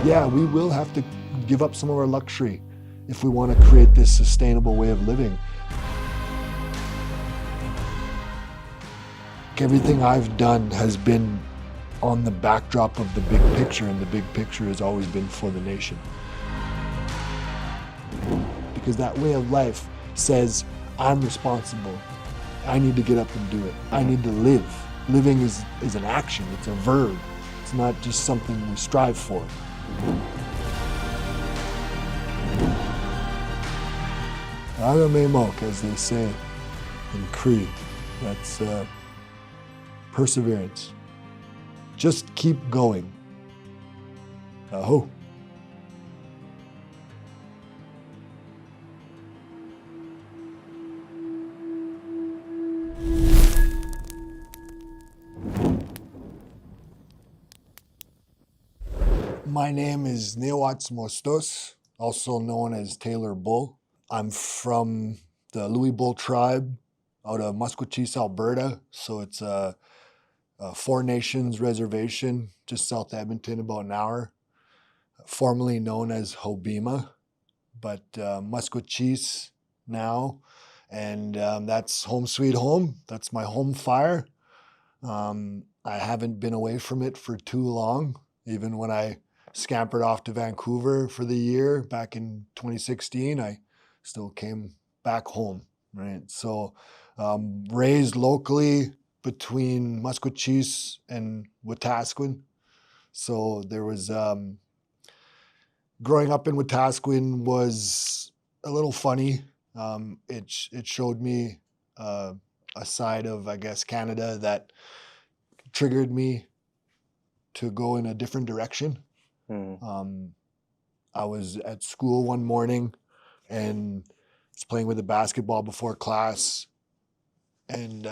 Yeah, we will have to give up some of our luxury if we want to create this sustainable way of living. Everything I've done has been on the backdrop of the big picture, and the big picture has always been for the nation. Because that way of life says, I'm responsible. I need to get up and do it. I need to live. Living is an action, it's a verb. It's not just something we strive for. Agamemok, as they say in Cree, that's perseverance. Just keep going. Aho. My name is Neowatz Mostos, also known as Taylor Bull. I'm from the Louis Bull tribe out of Musqueam, Alberta. So it's a Four Nations reservation just south of Edmonton, about an hour. Formerly known as Hobima, but Musqueam now. And that's home sweet home. That's my home fire. I haven't been away from it for too long, even when I scampered off to Vancouver for the year back in 2016. I still came back home, right? So raised locally between Musqueam and Wetaskiwin. So there was, growing up in Wetaskiwin was a little funny. It showed me a side of, I guess, Canada that triggered me to go in a different direction. I was at school one morning and was playing with the basketball before class, and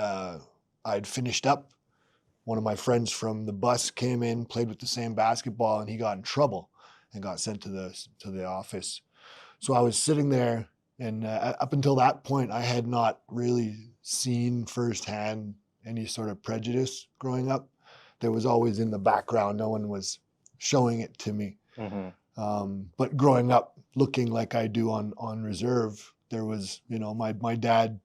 I'd finished up. One of my friends from the bus came in, played with the same basketball, and he got in trouble and got sent to the office. So I was sitting there, and up until that point, I had not really seen firsthand any sort of prejudice growing up. There was always in the background. No one was showing it to me. But growing up looking like I do on reserve, there was, my dad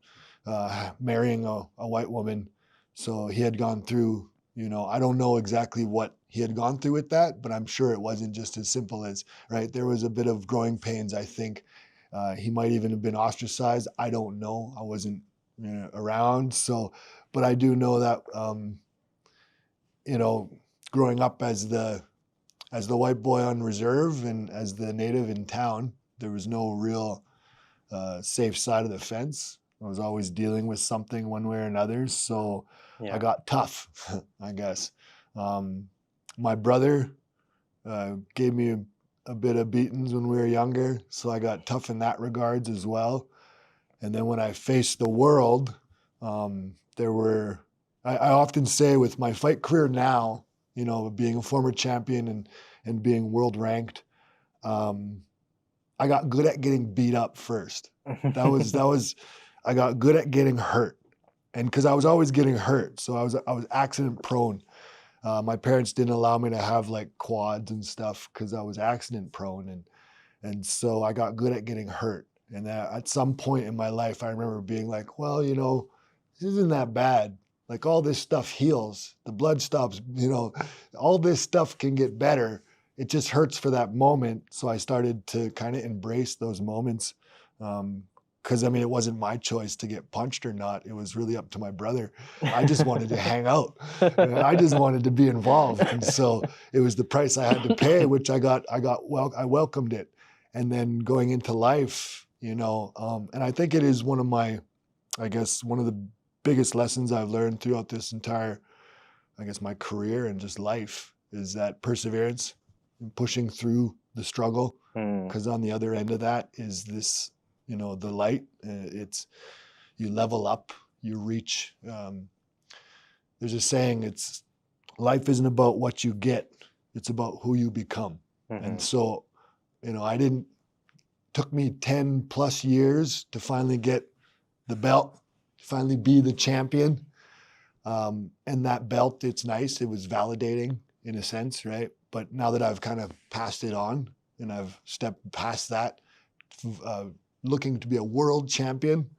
marrying a white woman. So he had gone through, I don't know exactly what he had gone through with that, but I'm sure it wasn't just as simple as, right? There was a bit of growing pains, I think. He might even have been ostracized. I don't know. I wasn't around. So, but I do know that, growing up as the white boy on reserve and as the native in town, there was no real safe side of the fence. I was always dealing with something one way or another. So I got tough, I guess. My brother gave me a bit of beatings when we were younger. So I got tough in that regards as well. And then when I faced the world, I often say with my fight career now, being a former champion and being world ranked, I got good at getting beat up first. I got good at getting hurt, and because I was always getting hurt, so I was accident prone. My parents didn't allow me to have like quads and stuff because I was accident prone, and so I got good at getting hurt. And at some point in my life, I remember being like, well, this isn't that bad. Like all this stuff heals, the blood stops, all this stuff can get better. It just hurts for that moment. So I started to kind of embrace those moments. Because it wasn't my choice to get punched or not. It was really up to my brother. I just wanted to hang out. I just wanted to be involved. And so it was the price I had to pay, which I welcomed it. And then going into life, and I think it is one of the biggest lessons I've learned throughout this entire, my career and just life is that perseverance and pushing through the struggle. Because on the other end of that is this, the light. It's, you level up, you reach. There's a saying, life isn't about what you get, it's about who you become. And so, took me 10 plus years to finally get the belt, finally be the champion. And that belt, it's nice. It was validating in a sense, right? But now that I've kind of passed it on and I've stepped past that, looking to be a world champion,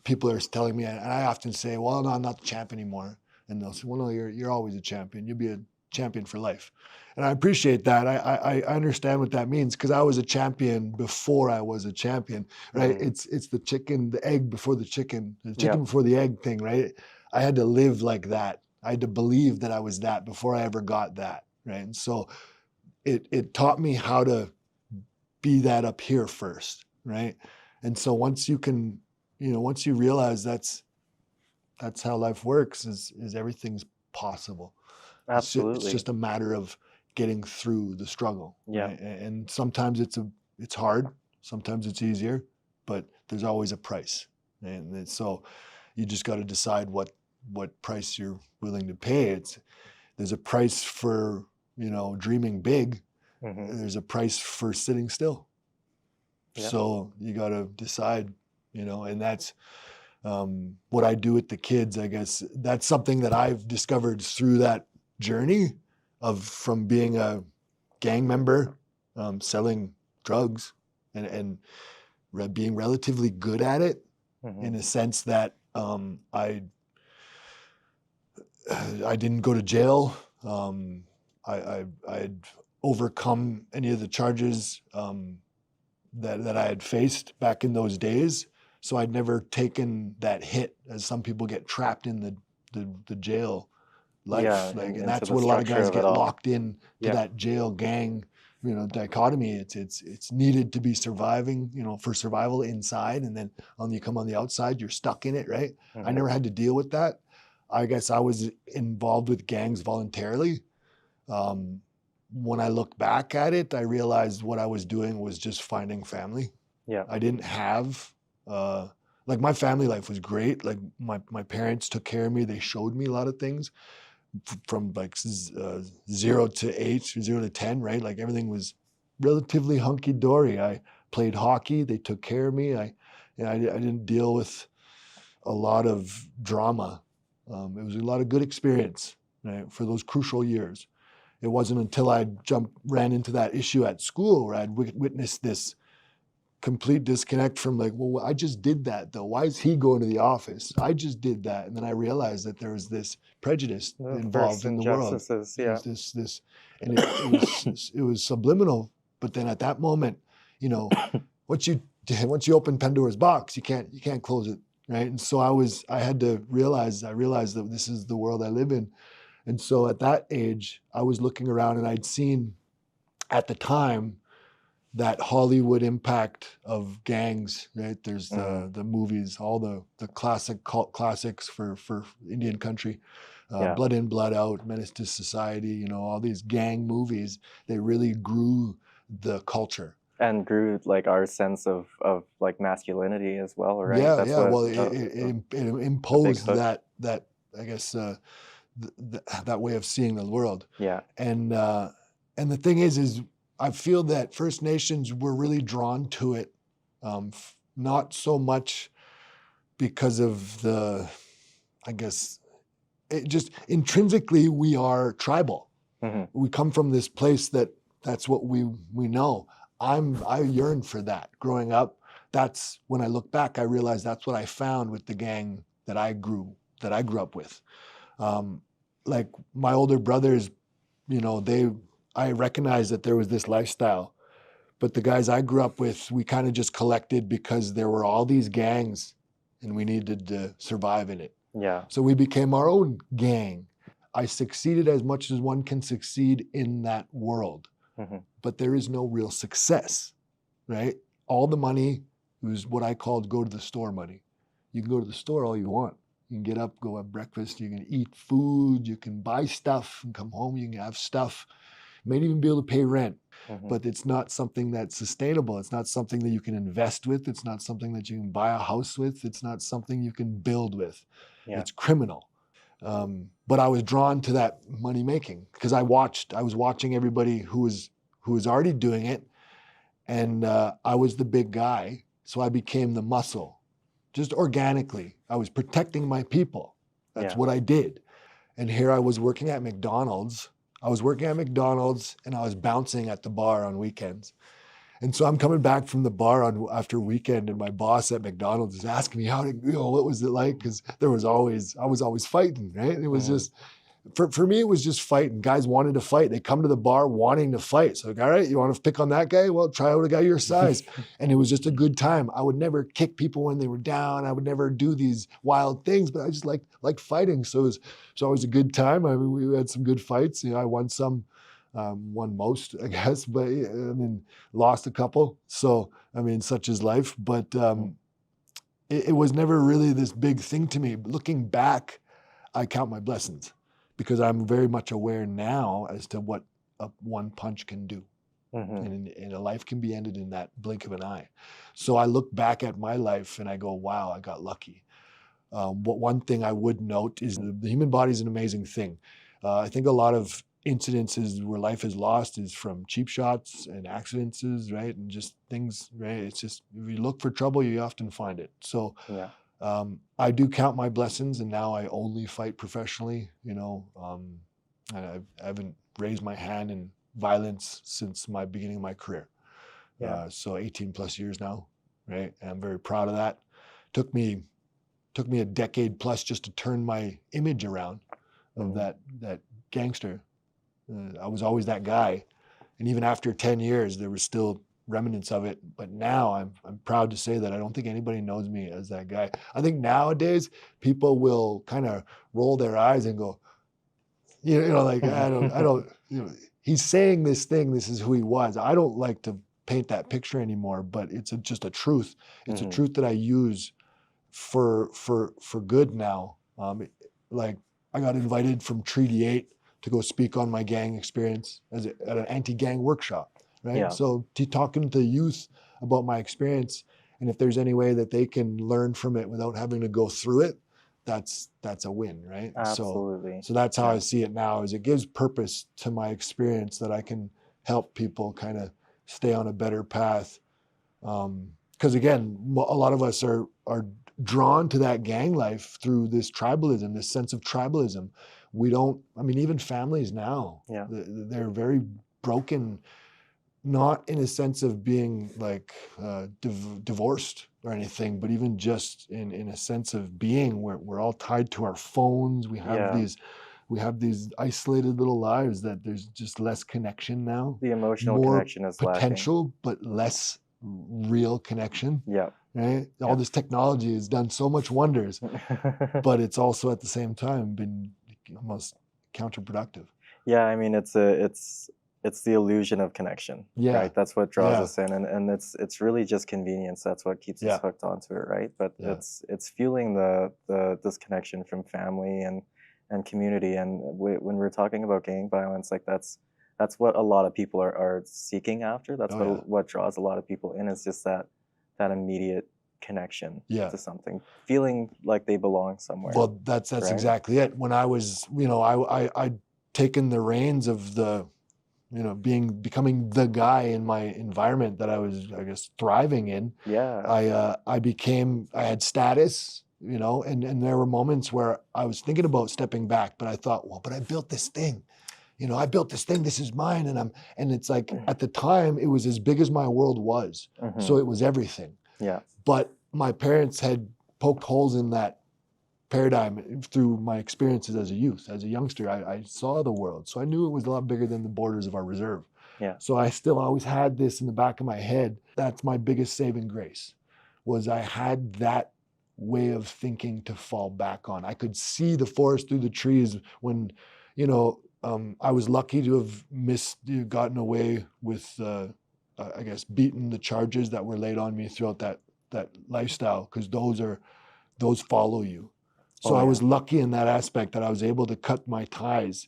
people are telling me, and I often say, well, no, I'm not the champ anymore. And they'll say, well, no, you're always a champion. You'll be a champion for life. And I appreciate that. I understand what that means because I was a champion before I was a champion, right? Mm-hmm. It's the egg before the chicken before the egg thing, right? I had to live like that. I had to believe that I was that before I ever got that, right? And so it taught me how to be that up here first, right? And so once you realize that's how life works, is everything's possible. Absolutely. It's just a matter of getting through the struggle. Yeah. Right? And sometimes it's hard, sometimes it's easier, but there's always a price. And so you just got to decide what price you're willing to pay. There's a price for, dreaming big. Mm-hmm. There's a price for sitting still. Yeah. So you got to decide, and that's what I do with the kids. I guess that's something that I've discovered through that journey from being a gang member, selling drugs and being relatively good at it, mm-hmm. in a sense that I didn't go to jail. I'd overcome any of the charges that I had faced back in those days. So I'd never taken that hit, as some people get trapped in the jail life. Yeah, and that's what a lot of guys get locked in to, that jail gang, dichotomy. It's needed to be surviving, for survival inside. And then you come on the outside, you're stuck in it, right? Mm-hmm. I never had to deal with that. I guess I was involved with gangs voluntarily. When I look back at it, I realized what I was doing was just finding family. Yeah. I didn't have, my family life was great. Like my parents took care of me. They showed me a lot of things from 0 to 8, 0 to 10, right? Like everything was relatively hunky-dory. I played hockey. They took care of me. I didn't deal with a lot of drama. It was a lot of good experience, right, for those crucial years. It wasn't until I ran into that issue at school where I'd witnessed this complete disconnect from well, I just did that though. Why is he going to the office? I just did that. And then I realized that there was this prejudice involved in the world. Yeah. And it was subliminal. But then at that moment, once you open Pandora's box, you can't close it. Right. And so I realized that this is the world I live in. And so at that age, I was looking around and I'd seen at the time that Hollywood impact of gangs, right? There's the movies, all the cult classics for Indian country, Blood In, Blood Out, Menace to Society, all these gang movies, they really grew the culture. And grew our sense of masculinity as well, right? Yeah, it imposed that I guess that way of seeing the world. Yeah. And the thing is I feel that First Nations were really drawn to it, not so much because of it just intrinsically we are tribal. Mm-hmm. We come from this place that's what we know. I yearned for that growing up. That's when I look back, I realized that's what I found with the gang that I grew up with. My older brothers, I recognized that there was this lifestyle, but the guys I grew up with, we kind of just collected because there were all these gangs and we needed to survive in it. Yeah. So we became our own gang. I succeeded as much as one can succeed in that world, mm-hmm. but there is no real success, right? All the money was what I called go to the store money. You can go to the store all you want. You can get up, go have breakfast, you can eat food, you can buy stuff and come home, you can have stuff. You may even be able to pay rent, mm-hmm. but it's not something that's sustainable. It's not something that you can invest with. It's not something that you can buy a house with. It's not something you can build with. Yeah. It's criminal. But I was drawn to that money making because I was watching everybody who was already doing it, and I was the big guy, so I became the muscle. just organically. I was protecting my people. That's Yeah. what I did. And here I was working at McDonald's. I was working at McDonald's and I was bouncing at the bar on weekends. And so I'm coming back from the bar after weekend, and my boss at McDonald's is asking me what was it like? Because I was always fighting, right? It was just, for me, it was just fighting. Guys wanted to fight. They come to the bar wanting to fight. So like, all right, you want to pick on that guy? Well, try out a guy your size. And it was just a good time. I would never kick people when they were down. I would never do these wild things, but I just liked fighting. So it was a good time. I mean, we had some good fights. I won some. Won most, I guess, but lost a couple. So, such is life. But it was never really this big thing to me. But looking back, I count my blessings because I'm very much aware now as to what one punch can do. And a life can be ended in that blink of an eye. So I look back at my life and I go, wow, I got lucky. But one thing I would note is the human body is an amazing thing. I think a lot of incidences where life is lost is from cheap shots and accidents, right? And just things, right? It's just, if you look for trouble, you often find it. So I do count my blessings, and now I only fight professionally. I haven't raised my hand in violence since my beginning of my career. So 18 plus years now, right? And I'm very proud of that. Took me a decade plus just to turn my image around of that gangster. I was always that guy, and even after 10 years, there was still remnants of it. But now I'm proud to say that I don't think anybody knows me as that guy. I think nowadays people will kind of roll their eyes and go, like I don't, he's saying this thing. This is who he was. I don't like to paint that picture anymore, but it's just a truth. It's a truth that I use for good now. Like I got invited from Treaty 8 to go speak on my gang experience at an anti-gang workshop, right? Yeah. So talking to youth about my experience, and if there's any way that they can learn from it without having to go through it, that's a win, right? Absolutely. So that's how I see it now, is it gives purpose to my experience that I can help people kind of stay on a better path. Because again, a lot of us are drawn to that gang life through this tribalism, this sense of tribalism. We don't, even families now, they're very broken, not in a sense of being like divorced or anything, but even just in a sense of being where we're all tied to our phones. We have these isolated little lives that there's just less connection now. The emotional more connection is potential, lacking. but less real connection. Yeah. Right? All this technology has done so much wonders, but it's also at the same time been almost counterproductive. Yeah, it's the illusion of connection. Yeah. Right. That's what draws us in, and it's really just convenience. That's what keeps us hooked onto it, right? But it's fueling the disconnection from family and community. And when we're talking about gang violence, like that's what a lot of people are seeking after. That's what draws a lot of people in, is just that immediate connection to something, feeling like they belong somewhere. Well, that's right? Exactly it. When I was, I'd taken the reins of the, becoming the guy in my environment that I was, I guess, thriving in. Yeah. I had status, and there were moments where I was thinking about stepping back, but I thought, well, but I built this thing. I built this thing, this is mine. And it's like, at the time, it was as big as my world was. So it was everything. Yeah. But my parents had poked holes in that paradigm through my experiences as a youth. As a youngster, I saw the world. So I knew it was a lot bigger than the borders of our reserve. Yeah. So I still always had this in the back of my head. That's my biggest saving grace, was I had that way of thinking to fall back on. I could see the forest through the trees when, I was lucky to have gotten away with, I guess, beating the charges that were laid on me throughout that lifestyle, because those follow you. So I was lucky in that aspect that I was able to cut my ties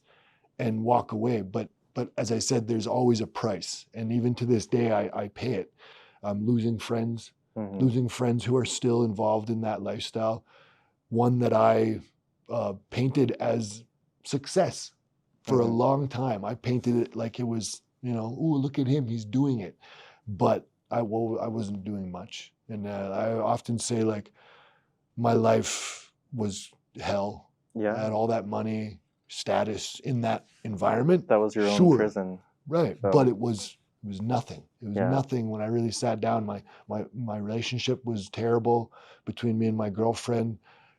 and walk away. But as I said, there's always a price, and even to this day, I pay it. I'm losing friends who are still involved in that lifestyle. One that I painted as success. For a long time, I painted it like it was, ooh, look at him, he's doing it. But I wasn't doing much. And I often say, like, my life was hell. Yeah. I had all that money, status in that environment. That was your own prison. Right. So. But it was nothing. It was Yeah. nothing when I really sat down. My relationship was terrible between me and my girlfriend,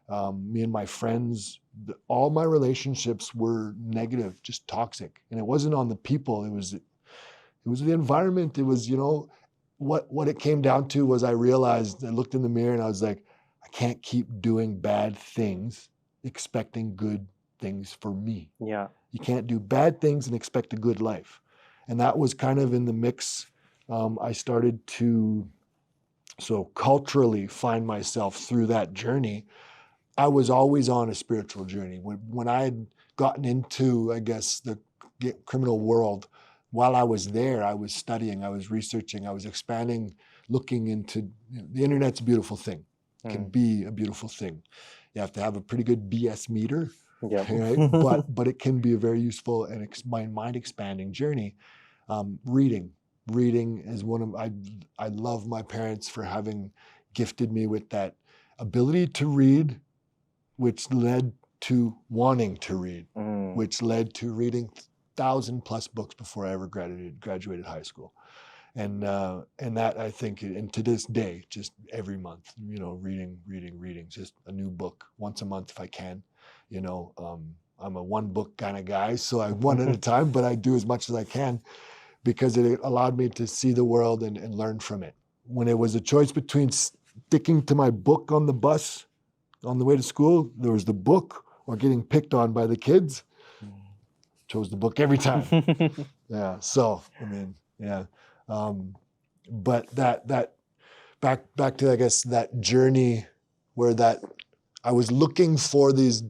me and my friends. All my relationships were negative, just toxic. And it wasn't on the people. It was the environment. It was, what it came down to was I realized, I looked in the mirror and I was like, I can't keep doing bad things expecting good things for me. Yeah. You can't do bad things and expect a good life. And that was kind of in the mix. I started to culturally find myself through that journey. I was always on a spiritual journey. When I had gotten into, I guess, the criminal world, while I was there, I was studying, I was researching, I was expanding, looking into, the internet's a beautiful thing. It can be a beautiful thing. You have to have a pretty good BS meter, right? but it can be a very useful and mind expanding journey. Reading is one of, I love my parents for having gifted me with that ability to read, which led to wanting to read, which led to reading 1,000+ books before I ever graduated high school. And that, I think, and to this day, just every month, reading, just a new book once a month if I can. I'm a one book kind of guy, so I one at a time, but I do as much as I can because it allowed me to see the world and learn from it. When it was a choice between sticking to my book on the bus on the way to school, there was the book or getting picked on by the kids. Chose the book every time. Yeah. So, yeah. But that back to, I guess, that journey where I was looking for these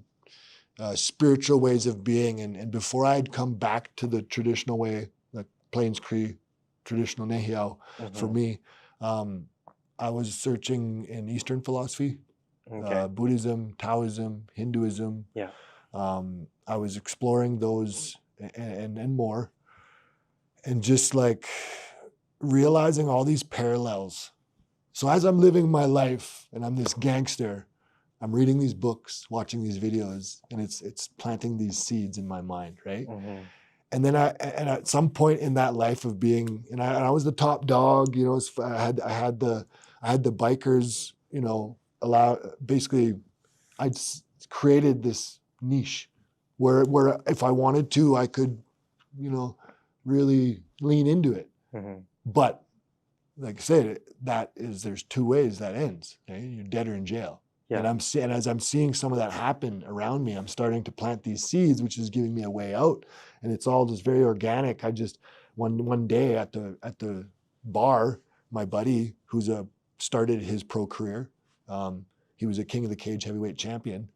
spiritual ways of being. And before I'd come back to the traditional way, like Plains Cree, traditional Nehiyaw, for me, I was searching in Eastern philosophy, Buddhism, Taoism, Hinduism. Yeah. I was exploring those and more, and just like realizing all these parallels. So as I'm living my life and I'm this gangster, I'm reading these books, watching these videos, and it's planting these seeds in my mind, right? And then at some point in that life of being, and I was the top dog, I had the bikers, basically I created this niche where if I wanted to, I could, really lean into it. But like I said, there's two ways that ends. Okay? You're dead or in jail. Yeah. And as I'm seeing some of that happen around me, I'm starting to plant these seeds, which is giving me a way out. And it's all just very organic. I just one day at the bar, my buddy who's started his pro career, he was a King of the Cage heavyweight champion,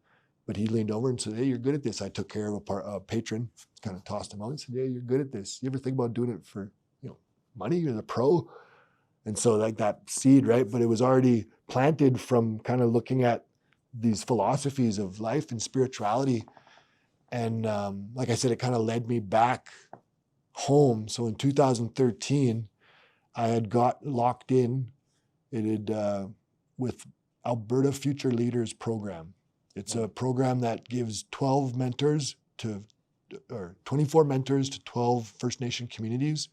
but he leaned over and said, "Hey, you're good at this." I took care of a patron, kind of tossed him out and said, "Yeah, you're good at this. You ever think about doing it for money? You're the pro." And so like that seed, right? But it was already planted from kind of looking at these philosophies of life and spirituality. And like I said, it kind of led me back home. So in 2013, I had got locked in. It had with Alberta Future Leaders Program. It's a program that gives 24 mentors to 12 First Nation communities.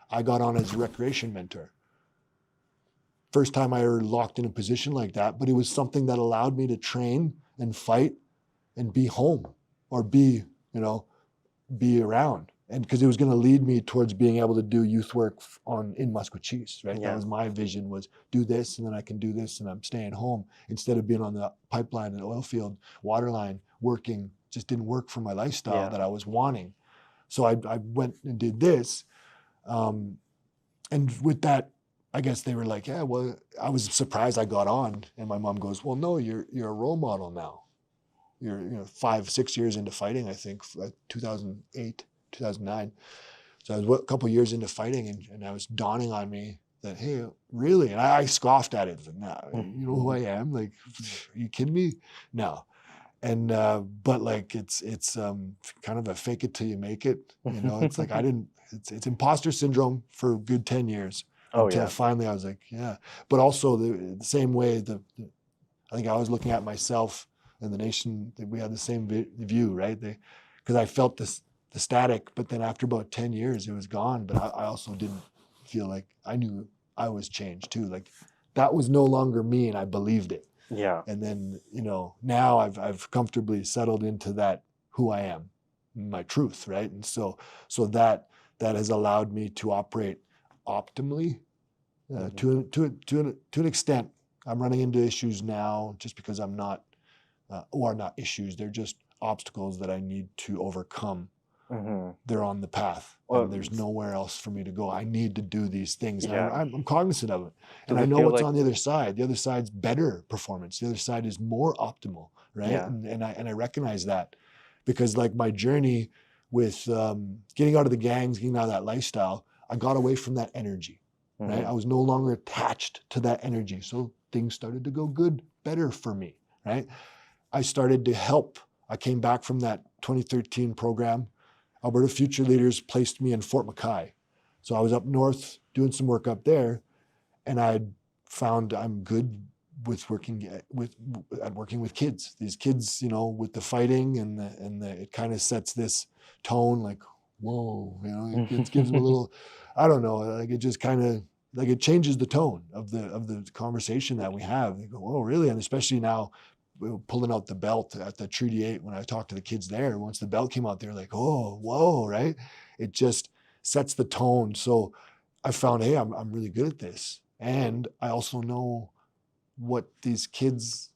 I got on as a recreation mentor. First time I ever locked in a position like that, but it was something that allowed me to train and fight and be home or be around. And because it was going to lead me towards being able to do youth work in Musqueam, right? Yeah. That was my vision, was do this and then I can do this and I'm staying home instead of being on the pipeline and oil field, water line, working. Just didn't work for my lifestyle that I was wanting. So I went and did this. And with that, I guess they were like, yeah, well, I was surprised I got on. And my mom goes, well, no, you're a role model now. You're 5-6 years into fighting, I think, 2008, 2009. So I was a couple of years into fighting and I was dawning on me that, hey, really? And I scoffed at it. Like, nah, you know who I am? Like, are you kidding me? No. And, but like, it's kind of a fake it till you make it. It's like, it's imposter syndrome for a good 10 years. Until finally I was like, yeah. But also the same way, I think I was looking at myself and the nation, that we had the same view, right? Because I felt the static, but then after about 10 years, it was gone. But I also didn't feel like, I knew I was changed too. Like that was no longer me, and I believed it. Yeah. And then, now I've comfortably settled into that, who I am, my truth, right? And so that has allowed me to operate optimally to an extent. I'm running into issues now just because I'm not, or not issues, they're just obstacles that I need to overcome. They're on the path, and there's nowhere else for me to go. I need to do these things. Yeah. I'm cognizant of it, and I know what's on the other side. The other side's better performance. The other side is more optimal, right? Yeah. And I recognize that, because like my journey with getting out of the gangs, getting out of that lifestyle, I got away from that energy, right? I was no longer attached to that energy, so things started to go better for me, right? I started to help. I came back from that 2013 program. Alberta Future Leaders placed me in Fort McKay. So I was up north doing some work up there, and I found I'm good with working with kids. These kids, with the fighting and it kind of sets this tone, like, whoa, it gives them a little, I don't know, like it just kind of, like it changes the tone of the conversation that we have. They go, oh, really? And especially now, pulling out the belt at the Treaty 8, when I talked to the kids there, once the belt came out, they're like, oh, whoa, right? It just sets the tone. So I found, hey, I'm really good at this. And I also know what these kids,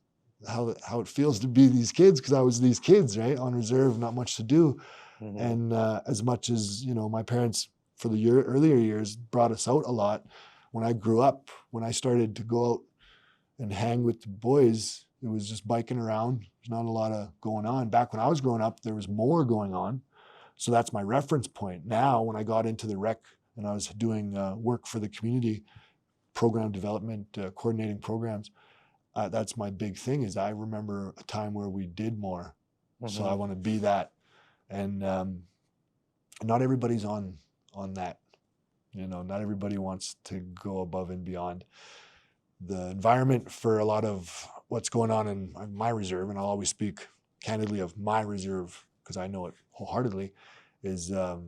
how it feels to be these kids, because I was these kids, right? On reserve, not much to do. And as much as, my parents for the earlier years brought us out a lot, when I grew up, when I started to go out and hang with the boys, it was just biking around. There's not a lot of going on. Back when I was growing up, there was more going on. So that's my reference point. Now, when I got into the rec and I was doing work for the community, program development, coordinating programs, that's my big thing, is I remember a time where we did more. So I want to be that. And not everybody's on that. Not everybody wants to go above and beyond. The environment for a lot of what's going on in my reserve, and I'll always speak candidly of my reserve because I know it wholeheartedly, is we're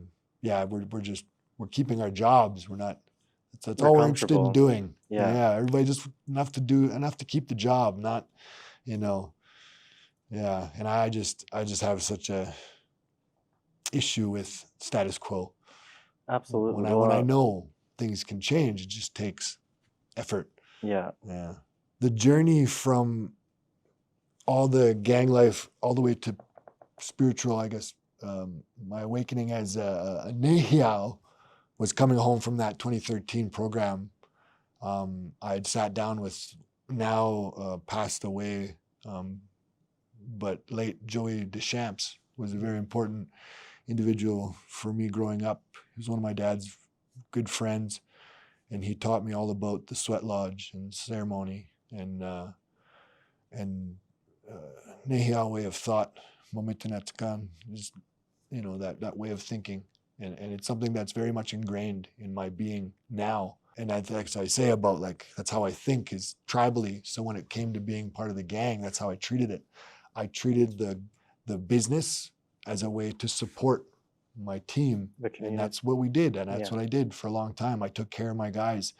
keeping our jobs. We're not, that's all we're interested in doing. Yeah. Everybody just enough to keep the job, not, yeah. And I just have such a issue with status quo. Absolutely. When I know things can change, it just takes effort. Yeah. The journey from all the gang life all the way to spiritual, I guess, my awakening as a Nehiao was coming home from that 2013 program. I had sat down with now passed away, but late Joey Deschamps was a very important individual for me growing up. He was one of my dad's good friends. And he taught me all about the sweat lodge and ceremony and Nehiao way of thought, Momitanatkan, is that way of thinking, and it's something that's very much ingrained in my being now. And as I say about, like, that's how I think, is tribally. So when it came to being part of the gang, that's how I treated it. I treated the business as a way to support my team, and that's what we did, and that's what I did for a long time. I took care of my guys,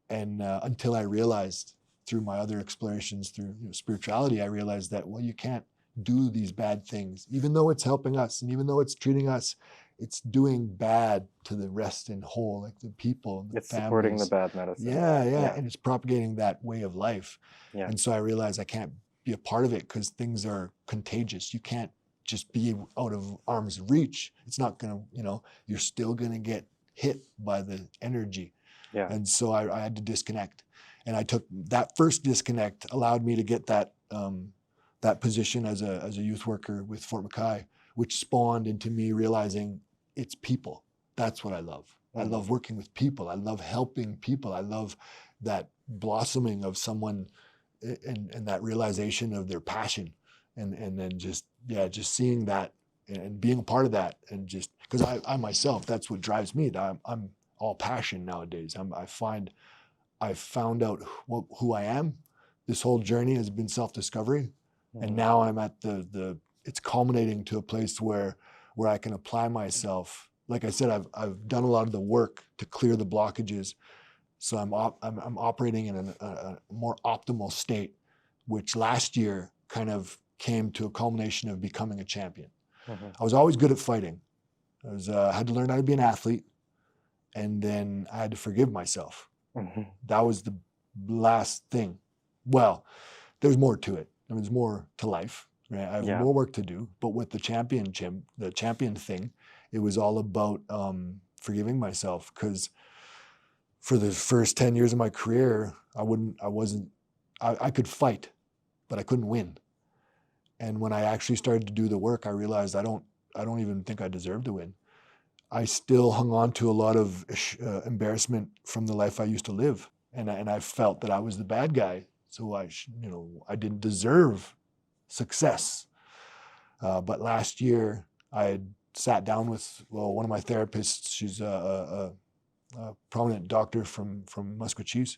and until I realized, through my other explorations through spirituality, I realized that, well, you can't do these bad things, even though it's helping us, and even though it's treating us, it's doing bad to the rest and whole, like the people, the it's families. Supporting the bad medicine. Yeah, and it's propagating that way of life. And so I realized I can't be a part of it because things are contagious. You can't just be out of arm's reach. It's not gonna, you're still gonna get hit by the energy. And so I had to disconnect, and I took that first disconnect allowed me to get that that position as a youth worker with Fort McKay, which spawned into me realizing it's people. That's what I love. I love working with people. I love helping people. I love that blossoming of someone and that realization of their passion. And then just seeing that and being a part of that, and just because I myself, that's what drives me. I'm all passion nowadays. I found out who I am, this whole journey has been self-discovery. And now I'm at it's culminating to a place where I can apply myself. Like I said, I've done a lot of the work to clear the blockages. So I'm operating in a more optimal state, which last year kind of came to a culmination of becoming a champion. I was always good at fighting. I had to learn how to be an athlete, and then I had to forgive myself. That was the last thing. Well, there's more to it. There's more to life, right? I have more work to do. But with the champion thing, it was all about forgiving myself, because for the first 10 years of my career, I could fight, but I couldn't win. And when I actually started to do the work, I realized I don't even think I deserve to win. I still hung on to a lot of embarrassment from the life I used to live. And I felt that I was the bad guy. So I didn't deserve success. But last year I had sat down with, one of my therapists. She's a prominent doctor from Musqueam,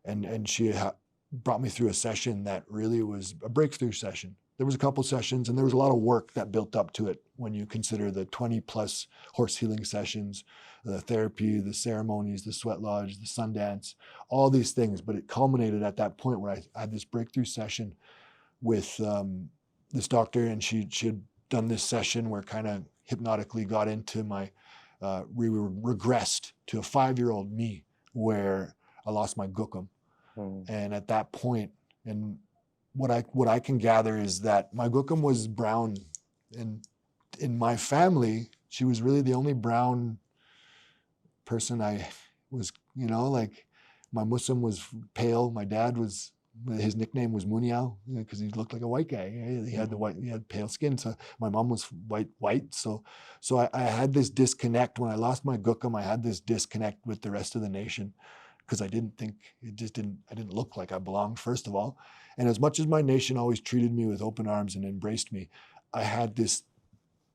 and she brought me through a session that really was a breakthrough session. There was a couple sessions, and there was a lot of work that built up to it when you consider the 20 plus horse healing sessions, the therapy, the ceremonies, the sweat lodge, the sun dance, all these things. But it culminated at that point where I had this breakthrough session with this doctor, and she had done this session where kind of hypnotically got into my, we regressed to a 5-year-old me where I lost my gookum. And at that point, and what I can gather is that my gookum was brown, and in my family, she was really the only brown person I was, like my Muslim was pale. My dad his nickname was Muniao, because he looked like a white guy. He had pale skin. So my mom was white. So I had this disconnect. When I lost my gookum, I had this disconnect with the rest of the nation, because I didn't look like I belonged, first of all. And as much as my nation always treated me with open arms and embraced me, I had this,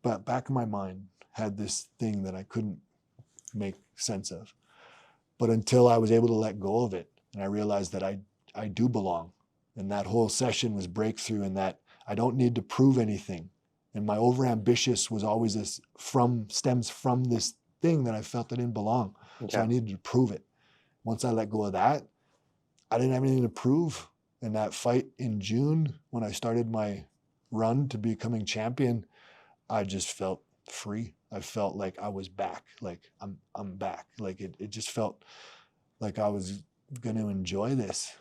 but back in my mind, had this thing that I couldn't make sense of. But until I was able to let go of it, and I realized that I do belong. And that whole session was breakthrough, in that I don't need to prove anything. And my overambitious was always stems from this thing that I felt I didn't belong. So I needed to prove it. Once I let go of that, I didn't have anything to prove. In that fight in June, when I started my run to becoming champion, I just felt free. I felt like I was back. Like I'm back. Like it just felt like I was going to enjoy this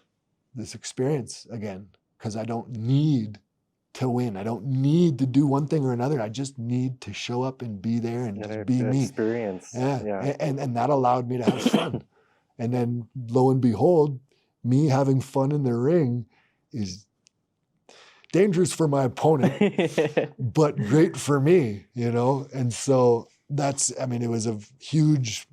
experience again, because I don't need to win. I don't need to do one thing or another. I just need to show up and be there and just be me. Experience. Yeah. And that allowed me to have fun. And then lo and behold, me having fun in the ring is dangerous for my opponent, but great for me, And so it was a huge,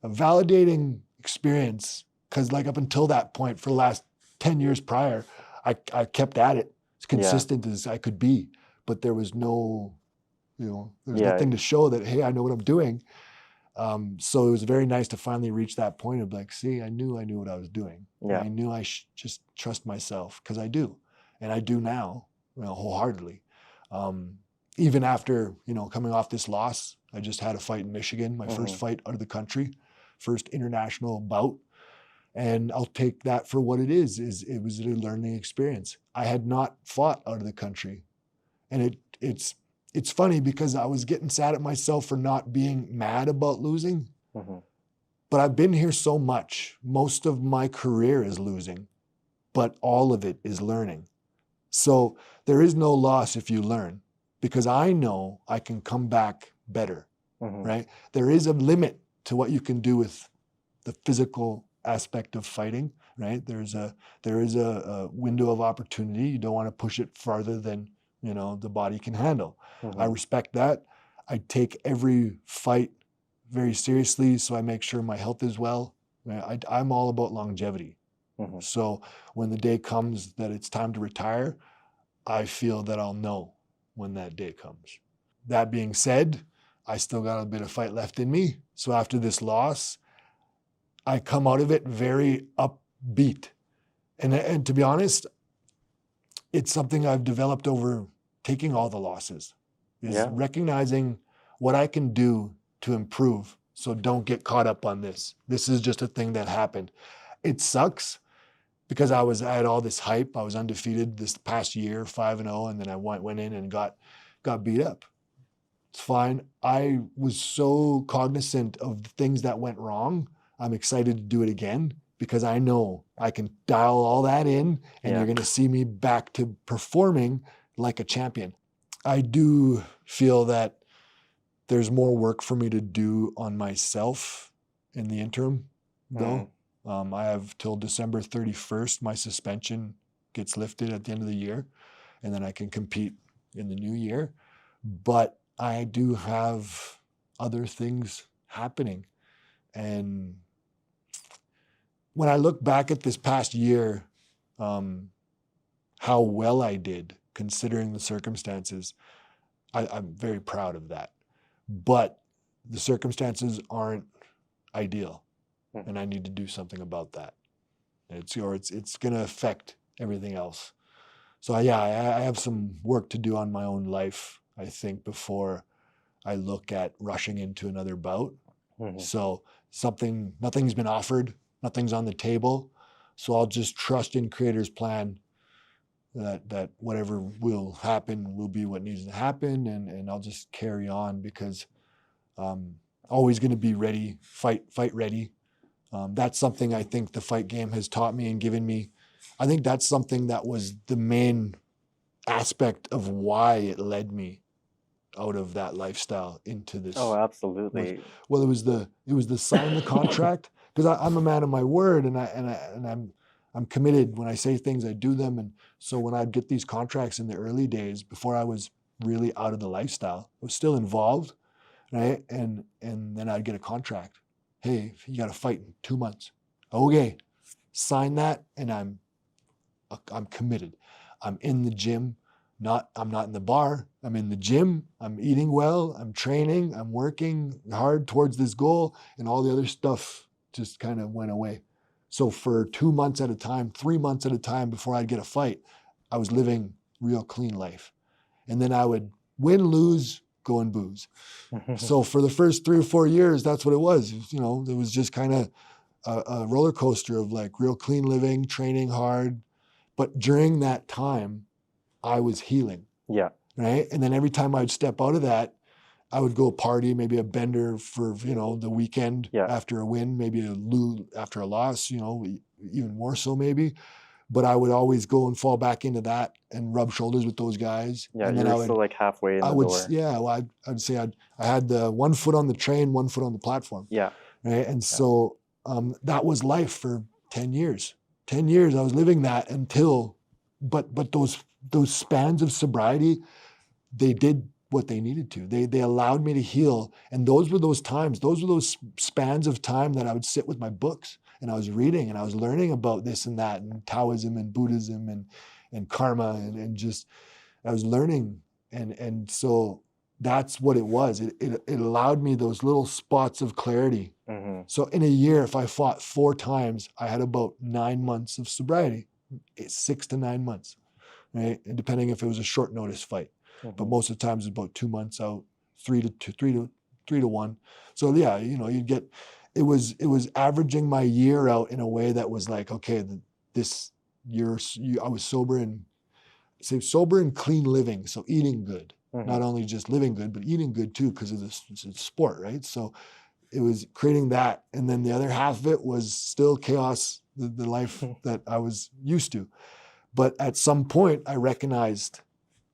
validating experience, because like up until that point, for the last 10 years prior, I kept at it as consistent as I could be, but there was no, nothing to show that, hey, I know what I'm doing. So it was very nice to finally reach that point of like, see, I knew what I was doing. Yeah. I knew I just trust myself, because I do. And I do now, wholeheartedly. Even after, coming off this loss, I just had a fight in Michigan, my first fight out of the country, first international bout. And I'll take that for what it is. It was a learning experience. I had not fought out of the country. And it's funny, because I was getting sad at myself for not being mad about losing. But I've been here so much. Most of my career is losing, but all of it is learning. So there is no loss if you learn, because I know I can come back better, right? There is a limit to what you can do with the physical aspect of fighting, right? There is a window of opportunity. You don't want to push it farther than the body can handle. I respect that. I take every fight very seriously, so I make sure my health is well. I'm all about longevity. So when the day comes that it's time to retire, I feel that I'll know when that day comes. That being said, I still got a bit of fight left in me. So after this loss, I come out of it very upbeat. And to be honest, it's something I've developed over taking all the losses, is recognizing what I can do to improve. So don't get caught up on this. This is just a thing that happened. It sucks because I had all this hype. I was undefeated this past year, 5-0, and then I went in and got beat up. It's fine. I was so cognizant of the things that went wrong. I'm excited to do it again because I know I can dial all that in and you're going to see me back to performing like a champion. I do feel that there's more work for me to do on myself in the interim, though. I have till December 31st, my suspension gets lifted at the end of the year, and then I can compete in the new year. But I do have other things happening. And when I look back at this past year, how well I did considering the circumstances, I'm very proud of that. But the circumstances aren't ideal, and I need to do something about that. It's going to affect everything else. So I have some work to do on my own life, I think, before I look at rushing into another bout. So nothing's been offered, nothing's on the table. So I'll just trust in Creator's plan that whatever will happen will be what needs to happen, and I'll just carry on because I'm always going to be ready, fight ready. That's something I think the fight game has taught me and given me. I think that's something that was the main aspect of why it led me out of that lifestyle into this. Oh, absolutely. It was the sign the contract, because I'm a man of my word, and I'm committed. When I say things, I do them. And so when I'd get these contracts in the early days, before I was really out of the lifestyle, I was still involved, right? And then I'd get a contract. Hey, you got to fight in 2 months. Okay, sign that, and I'm committed. I'm in the gym. I'm not in the bar. I'm in the gym. I'm eating well. I'm training. I'm working hard towards this goal, and all the other stuff just kind of went away. So for 2 months at a time, 3 months at a time before I'd get a fight, I was living real clean life. And then I would win, lose, go and booze. So for the first 3 or 4 years, that's what it was. It was just kind of a roller coaster of like real clean living, training hard. But during that time, I was healing. Yeah. Right. And then every time I'd step out of that, I would go party, maybe a bender for, the weekend after a win, maybe a lose after a loss, even more so maybe. But I would always go and fall back into that and rub shoulders with those guys. Yeah, and then I would still like halfway in the door. Yeah, well, I'd say I had the 1 foot on the train, 1 foot on the platform. Yeah. Right. And so that was life for 10 years. 10 years I was living that until, but those spans of sobriety, they did what they needed to. They allowed me to heal. And those were those times, those were those spans of time that I would sit with my books and I was reading and I was learning about this and that and Taoism and Buddhism and karma and just, I was learning. And so that's what it was. It allowed me those little spots of clarity. So in a year, if I fought 4 times, I had about 9 months of sobriety, 6 to 9 months, right? And depending if it was a short notice fight. But most of the times it's about 2 months out, 3 to 1. So yeah, you'd get, it was averaging my year out in a way that was like, okay, this year I was sober and clean living. So eating good, not only just living good, but eating good too, because of this sport, right? So it was creating that. And then the other half of it was still chaos, the life that I was used to. But at some point I recognized,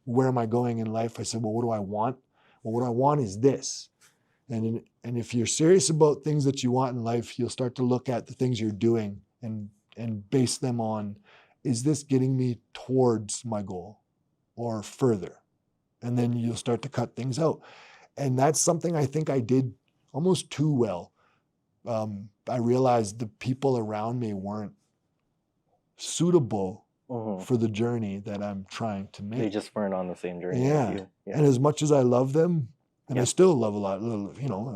where am I going in life? I said, well, what do I want? Well, what I want is this. And if you're serious about things that you want in life, you'll start to look at the things you're doing and base them on, is this getting me towards my goal or further? And then you'll start to cut things out. And that's something I think I did almost too well. I realized the people around me weren't suitable for the journey that I'm trying to make. They just weren't on the same journey as you. And as much as I love them, and I still love a lot,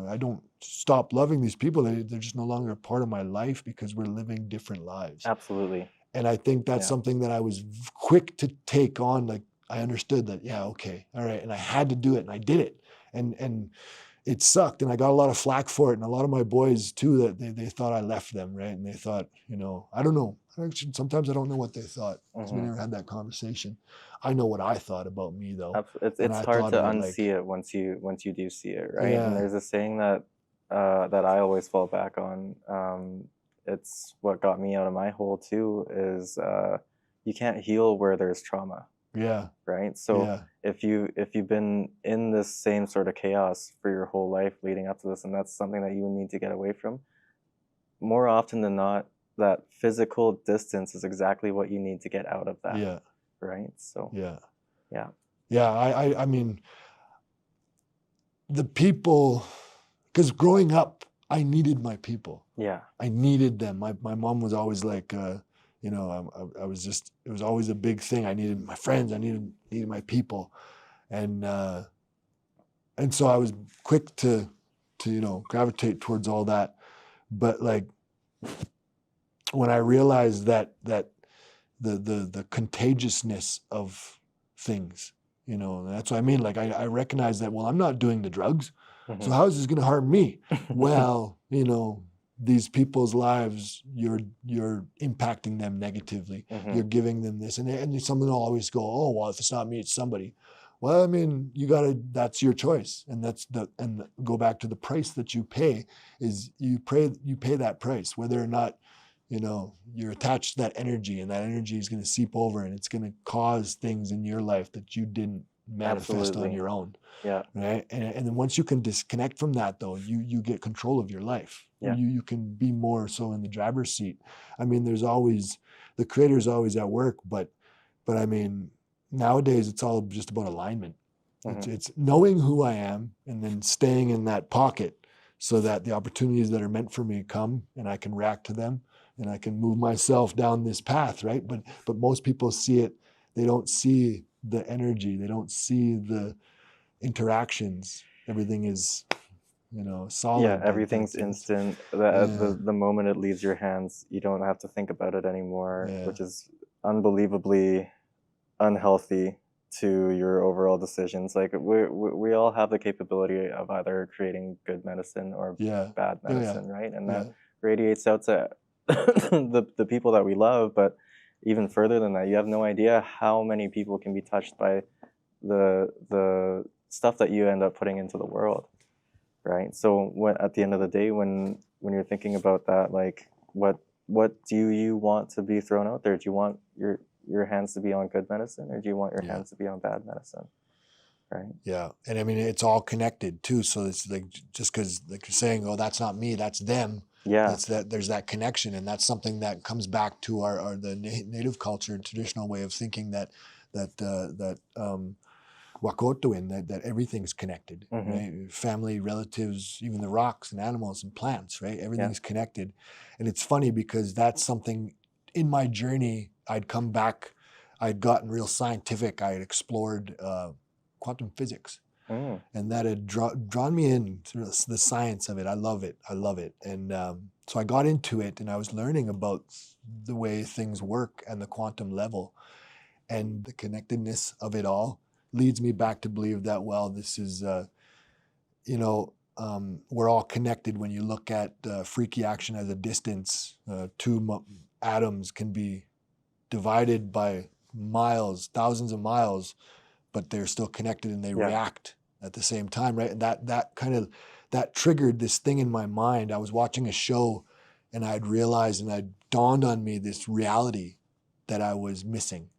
I don't stop loving these people. They're just no longer a part of my life because we're living different lives. Absolutely. And I think that's something that I was quick to take on. Like, I understood that, yeah, okay, all right. And I had to do it, and I did it. And it sucked, and I got a lot of flack for it. And a lot of my boys too, that they thought I left them, right? And they thought, I don't know. Actually, sometimes I don't know what they thought, because we never had that conversation. I know what I thought about me, though. It's hard to unsee it once you do see it, right? Yeah. And there's a saying that that I always fall back on. It's what got me out of my hole too, is you can't heal where there's trauma. Yeah. Right. So if you've been in this same sort of chaos for your whole life leading up to this, and that's something that you need to get away from, more often than not, that physical distance is exactly what you need to get out of that. Yeah. Right. So yeah. I mean, the people, because growing up, I needed my people. Yeah. I needed them. My mom was always like, I was just, it was always a big thing. I needed my friends. I needed my people. And so I was quick to gravitate towards all that. But like, when I realized that the contagiousness of things, that's what I mean. Like, I recognize that, well, I'm not doing the drugs. So how is this going to harm me? Well, these people's lives, you're impacting them negatively. You're giving them this, and someone will always go, oh, well, if it's not me, it's somebody. Well, I mean, that's your choice. And and go back to the price that you pay, is you pay that price, whether or not, you're attached to that energy, and that energy is going to seep over, and it's going to cause things in your life that you didn't manifest on your own. Yeah. Right. And then once you can disconnect from that, though, you get control of your life. Yeah. You can be more so in the driver's seat. I mean, the creator's always at work, but I mean, nowadays it's all just about alignment. It's knowing who I am, and then staying in that pocket, so that the opportunities that are meant for me come, and I can react to them, and I can move myself down this path. Right. But most people see it. They don't see the energy. They don't see the interactions. Everything is, solid. Yeah, everything's instant. The moment it leaves your hands, you don't have to think about it anymore, which is unbelievably unhealthy to your overall decisions. Like, we all have the capability of either creating good medicine or bad medicine, right? And that radiates out to the people that we love. But even further than that, you have no idea how many people can be touched by the stuff that you end up putting into the world, right? So at the end of the day, when you're thinking about that, like, what do you want to be thrown out there? Do you want your hands to be on good medicine, or do you want your hands to be on bad medicine? Right. Yeah. And I mean, it's all connected too. So it's like, just because, like, you're saying, oh, that's not me, that's them. Yeah. There's that connection, and that's something that comes back to the native culture, traditional way of thinking, that Wakotoin, that everything's connected, right? Family, relatives, even the rocks and animals and plants, right? Everything's connected. And it's funny, because that's something in my journey. I'd come back, I'd gotten real scientific. I had explored quantum physics, and that had drawn me into the science of it. I love it. And so I got into it, and I was learning about the way things work and the quantum level, and the connectedness of it all leads me back to believe that, well, this is, we're all connected. When you look at freaky action as a distance, two atoms can be divided by miles, thousands of miles, but they're still connected, and they react at the same time, right? And that triggered this thing in my mind. I was watching a show, and I'd realized, and it dawned on me, this reality that I was missing.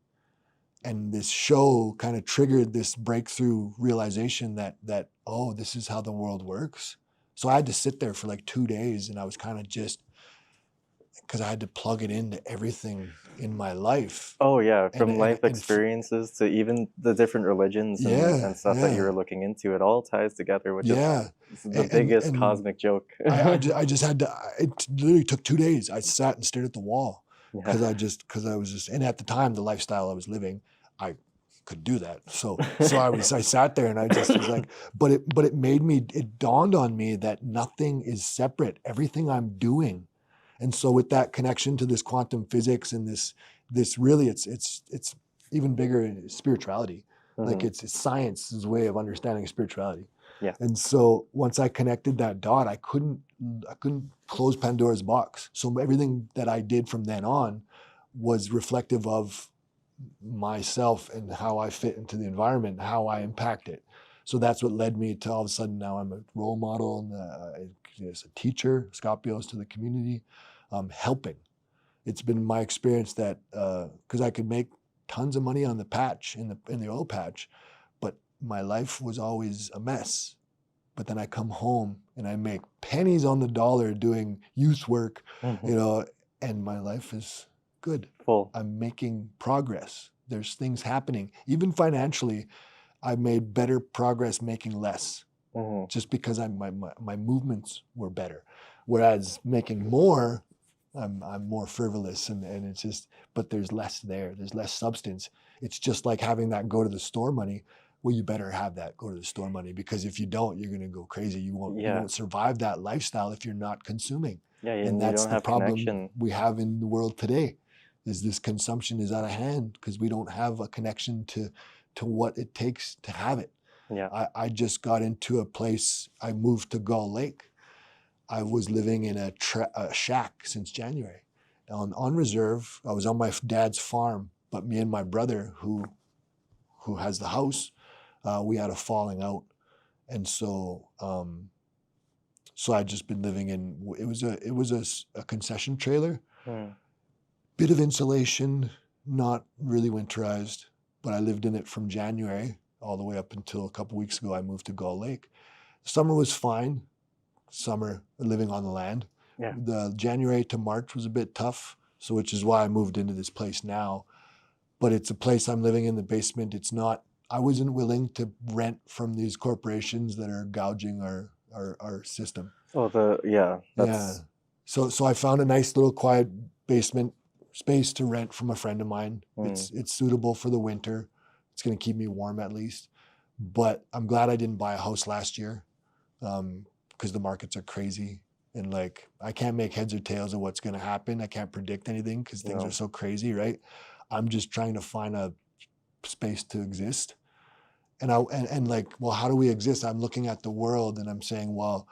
And this show kind of triggered this breakthrough realization that, oh, this is how the world works. So I had to sit there for like 2 days, and I was kind of just, because I had to plug it into everything in my life. Oh yeah, from life experiences to even the different religions and stuff that you were looking into, it all ties together, which is the biggest cosmic joke. I just had to. It literally took 2 days. I sat and stared at the wall, because I was just, and at the time, the lifestyle I was living, I could do that. So I sat there, and I just was like, but it dawned on me that nothing is separate. Everything I'm doing, And so with that connection to this quantum physics and this really, it's even bigger in spirituality. Like it's science's way of understanding spirituality. Yeah. And so once I connected that dot, I couldn't close Pandora's box. So everything that I did from then on was reflective of myself and how I fit into the environment, how I impact it. So that's what led me to all of a sudden now I'm a role model and as a teacher, Scopios to the community, helping. It's been my experience that because I could make tons of money on the patch in the oil patch, but my life was always a mess. But then I come home and I make pennies on the dollar doing youth work, you know, and my life is good. Full. I'm making progress. There's things happening. Even financially, I made better progress making less, just because my movements were better. Whereas making more, I'm more frivolous and it's just, but there's less there. There's less substance. It's just like having that go to the store money. Well, you better have that go to the store money, because if you don't, you're going to go crazy. You won't survive that lifestyle if you're not consuming. Yeah, and that's the problem connection. We have in the world today. Is this consumption is out of hand because we don't have a connection to what it takes to have it. Yeah. I just got into a place. I moved to Gull Lake. I was living in a shack since January. On reserve. I was on my dad's farm, but me and my brother, who has the house, we had a falling out, and so I just been living in. It was a concession trailer. Bit of insulation, not really winterized, but I lived in it from January all the way up until a couple weeks ago. I moved to Gull Lake. Summer was fine. Summer living on the land. Yeah. The January to March was a bit tough, so which is why I moved into this place now. But it's a place I'm living in the basement. It's not. I wasn't willing to rent from these corporations that are gouging our system. Oh, So I found a nice little quiet basement space to rent from a friend of mine. It's suitable for the winter. It's going to keep me warm at least. But I'm glad I didn't buy a house last year, because the markets are crazy. And like, I can't make heads or tails of what's going to happen. I can't predict anything because things are so crazy, right? I'm just trying to find a space to exist. And like, well, how do we exist? I'm looking at the world and I'm saying, well,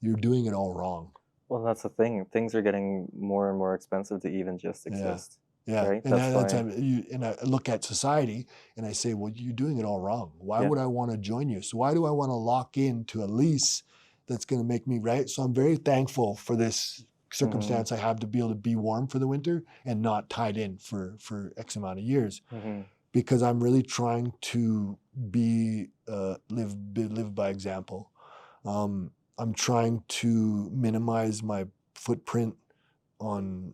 you're doing it all wrong. Well, that's the thing. Things are getting more and more expensive to even just exist. Yeah. Right? And I look at society and I say, well, you're doing it all wrong. Why would I want to join you? So why do I want to lock into a lease that's going to make me right? So I'm very thankful for this circumstance I have to be able to be warm for the winter and not tied in for X amount of years, because I'm really trying to live by example. I'm trying to minimize my footprint on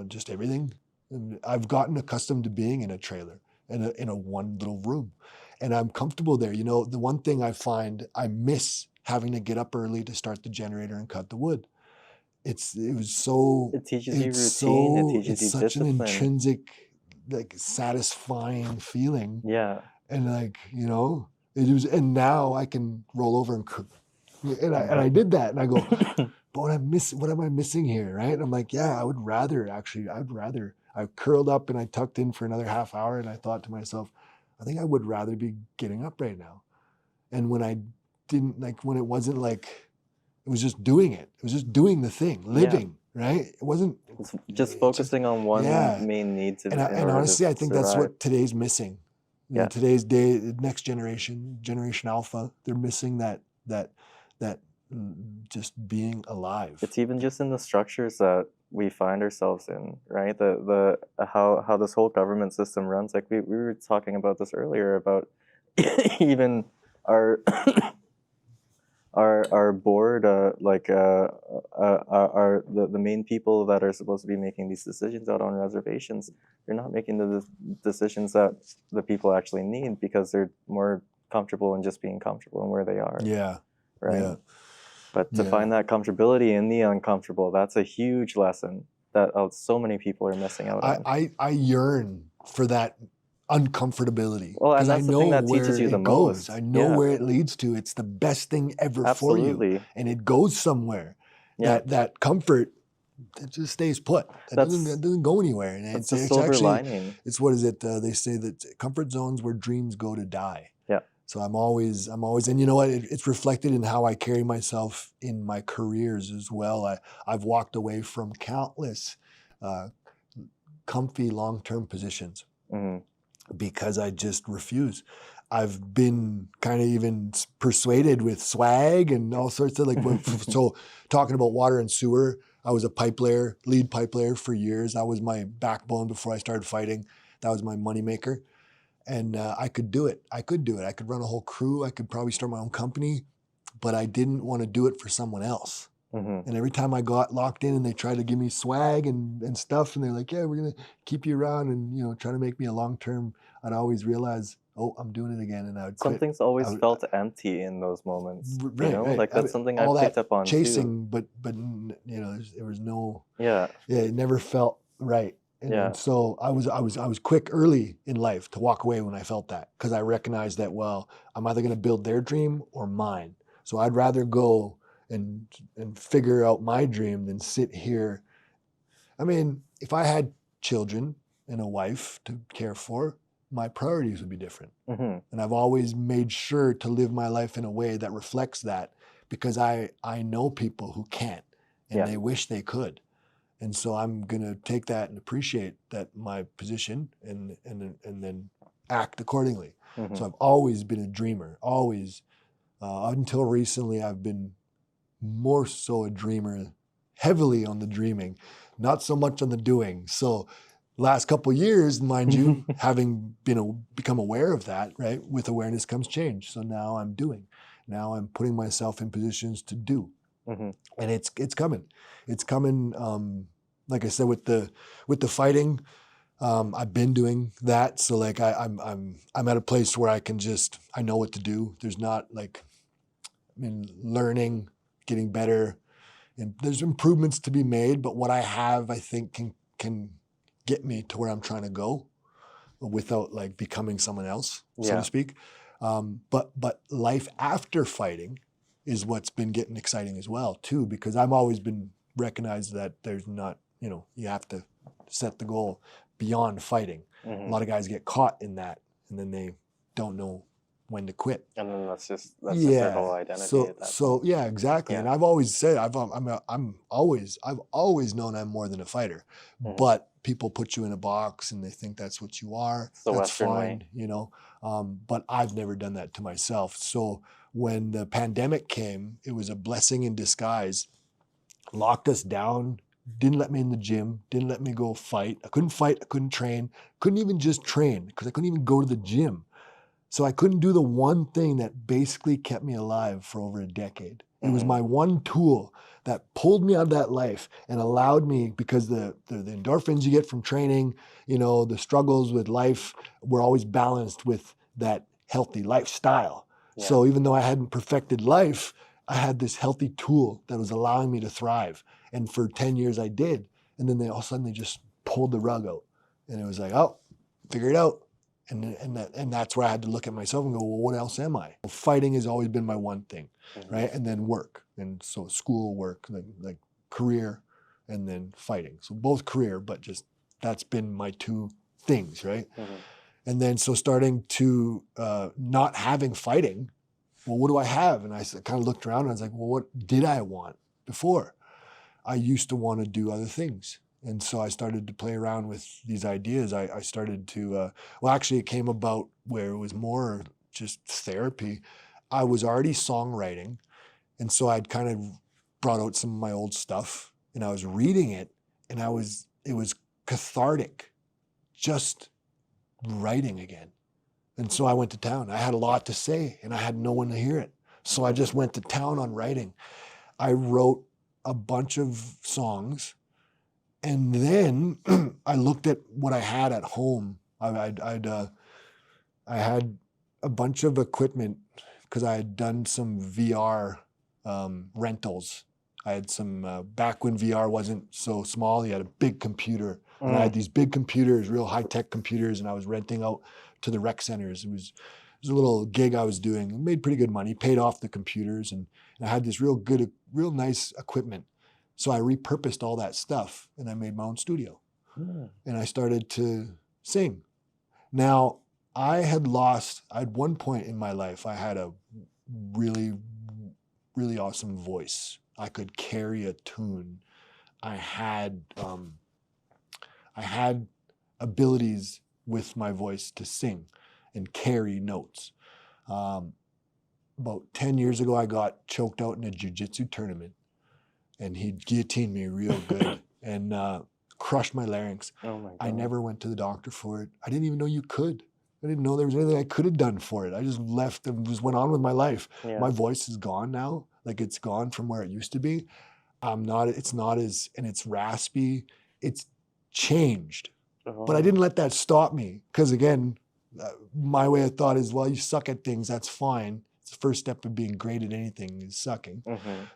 just everything. And I've gotten accustomed to being in a trailer, in a one little room, and I'm comfortable there. You know, the one thing I find I miss having to get up early to start the generator and cut the wood. It teaches you routine. It teaches you discipline. It's such an intrinsic, like, satisfying feeling. Yeah. And like, you know, it was. And now I can roll over and cook. And I did that, and I go, but what am I missing here, right? And I'm like, yeah, I curled up and I tucked in for another half hour, and I thought to myself, I think I would rather be getting up right now. And when I didn't, like, when it wasn't like, it was just doing it. It was just doing the thing, living, right? It wasn't just focusing on one main need to. And honestly, I think that's what today's missing. You know, today's day, next generation Alpha, they're missing that just being alive. It's even just in the structures that we find ourselves in, right? The how this whole government system runs. Like we were talking about this earlier about even our our board, the main people that are supposed to be making these decisions out on reservations, they're not making the decisions that the people actually need, because they're more comfortable in just being comfortable in where they are. Yeah. Right. Yeah. But to find that comfortability in the uncomfortable, that's a huge lesson that so many people are missing out on. I yearn for that uncomfortability. Well, and that's I know the thing that where teaches you the it goes. most. I know where it leads to. It's the best thing ever for you. And it goes somewhere. Yeah. That comfort it just stays put. It doesn't go anywhere. And that's the silver lining. It's what is it? They say that comfort zones where dreams go to die. Yeah. So I'm always, and you know what? It's reflected in how I carry myself in my careers as well. I've walked away from countless comfy long-term positions because I just refuse. I've been kind of even persuaded with swag and all sorts of so talking about water and sewer, I was a lead pipe layer for years. That was my backbone before I started fighting. That was my moneymaker. And I could do it. I could run a whole crew. I could probably start my own company, but I didn't want to do it for someone else. And every time I got locked in and they tried to give me swag and stuff, and they're like, yeah, we're going to keep you around and, try to make me a long-term, I'd always realize, oh, I'm doing it again. And I would quit. Something's always felt empty in those moments. Right. Like that's something I picked up on chasing, too. but there was no, it never felt right. And so I was quick early in life to walk away when I felt that, because I recognized that, well, I'm either going to build their dream or mine. So I'd rather go and figure out my dream than sit here. I mean, if I had children and a wife to care for, my priorities would be different. And I've always made sure to live my life in a way that reflects that, because I know people who can't and they wish they could. And so I'm going to take that and appreciate that my position and then act accordingly. So I've always been a dreamer, always. Until recently, I've been more so a dreamer, heavily on the dreaming, not so much on the doing. So last couple of years, mind you, having become aware of that, right? With awareness comes change. So now I'm doing. Now I'm putting myself in positions to do. And it's coming. It's coming. Like I said, with the fighting, I've been doing that. So like I'm at a place where I know what to do. There's not learning, getting better, and there's improvements to be made. But what I have, I think, can get me to where I'm trying to go, without becoming someone else, so to speak. But life after fighting is what's been getting exciting as well too, because I've always been recognized that there's not, you have to set the goal beyond fighting. A lot of guys get caught in that, and then they don't know when to quit. And then that's just their whole identity. Yeah, exactly. And I've always said I've always known I'm more than a fighter, but people put you in a box and they think that's what you are. That's Western fine, way. But I've never done that to myself. So when the pandemic came, it was a blessing in disguise. Locked us down, didn't let me in the gym, didn't let me go fight. I couldn't train, couldn't even just train because I couldn't even go to the gym. So I couldn't do the one thing that basically kept me alive for over a decade. It was my one tool that pulled me out of that life and allowed me, because the endorphins you get from training, the struggles with life were always balanced with that healthy lifestyle. Yeah. So even though I hadn't perfected life, I had this healthy tool that was allowing me to thrive. And for 10 years I did. And then all of a sudden they just pulled the rug out. And it was like, oh, figure it out. And that's where I had to look at myself and go, well, what else am I? Fighting has always been my one thing, right? And then work. And so school, work, like career, and then fighting. So both career, but just that's been my two things, right? And then so starting to not having fighting, well, what do I have? And I kind of looked around and I was like, well, what did I want before? I used to want to do other things. And so I started to play around with these ideas. I started to, actually it came about where it was more just therapy. I was already songwriting. And so I'd kind of brought out some of my old stuff and I was reading it, and it was cathartic, just writing again. And so I went to town. I had a lot to say and I had no one to hear it. So I just went to town on writing. I wrote a bunch of songs. And then I looked at what I had at home. I had a bunch of equipment because I had done some VR rentals. I had some, back when VR wasn't so small, you had a big computer. And I had these big computers, real high-tech computers, and I was renting out to the rec centers. It was a little gig I was doing. I made pretty good money, paid off the computers, and I had this real nice equipment. So I repurposed all that stuff and I made my own studio. And I started to sing. Now, I had one point in my life, I had a really, really awesome voice. I could carry a tune. I had abilities with my voice to sing and carry notes. About 10 years ago, I got choked out in a jiu-jitsu tournament, and he guillotined me real good and crushed my larynx. Oh my God. I never went to the doctor for it. I didn't even know you could. I didn't know there was anything I could have done for it. I just left and just went on with my life. Yeah. My voice is gone now. Like, it's gone from where it used to be. It's not as, and it's raspy. It's changed. But I didn't let that stop me. Because again, my way of thought is, well, you suck at things, that's fine. It's the first step of being great at anything is sucking.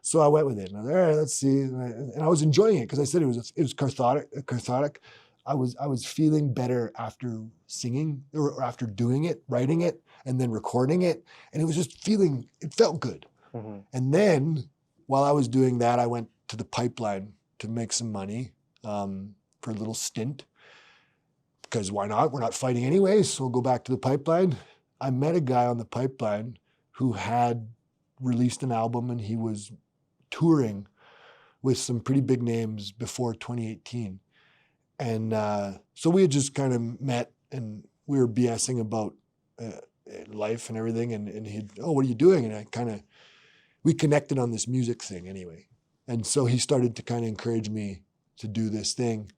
So I went with it. And I was like, all right, let's see. And I was enjoying it because I said it was cathartic. I was feeling better after singing or after doing it, writing it, and then recording it. And it was just it felt good. And then while I was doing that, I went to the pipeline to make some money for a little stint. Because why not? We're not fighting anyways, so we'll go back to the pipeline. I met a guy on the pipeline who had released an album, and he was touring with some pretty big names before 2018. And so we had just kind of met, and we were BSing about life and everything. And he'd, oh, what are you doing? And we connected on this music thing anyway. And so he started to kind of encourage me to do this thing.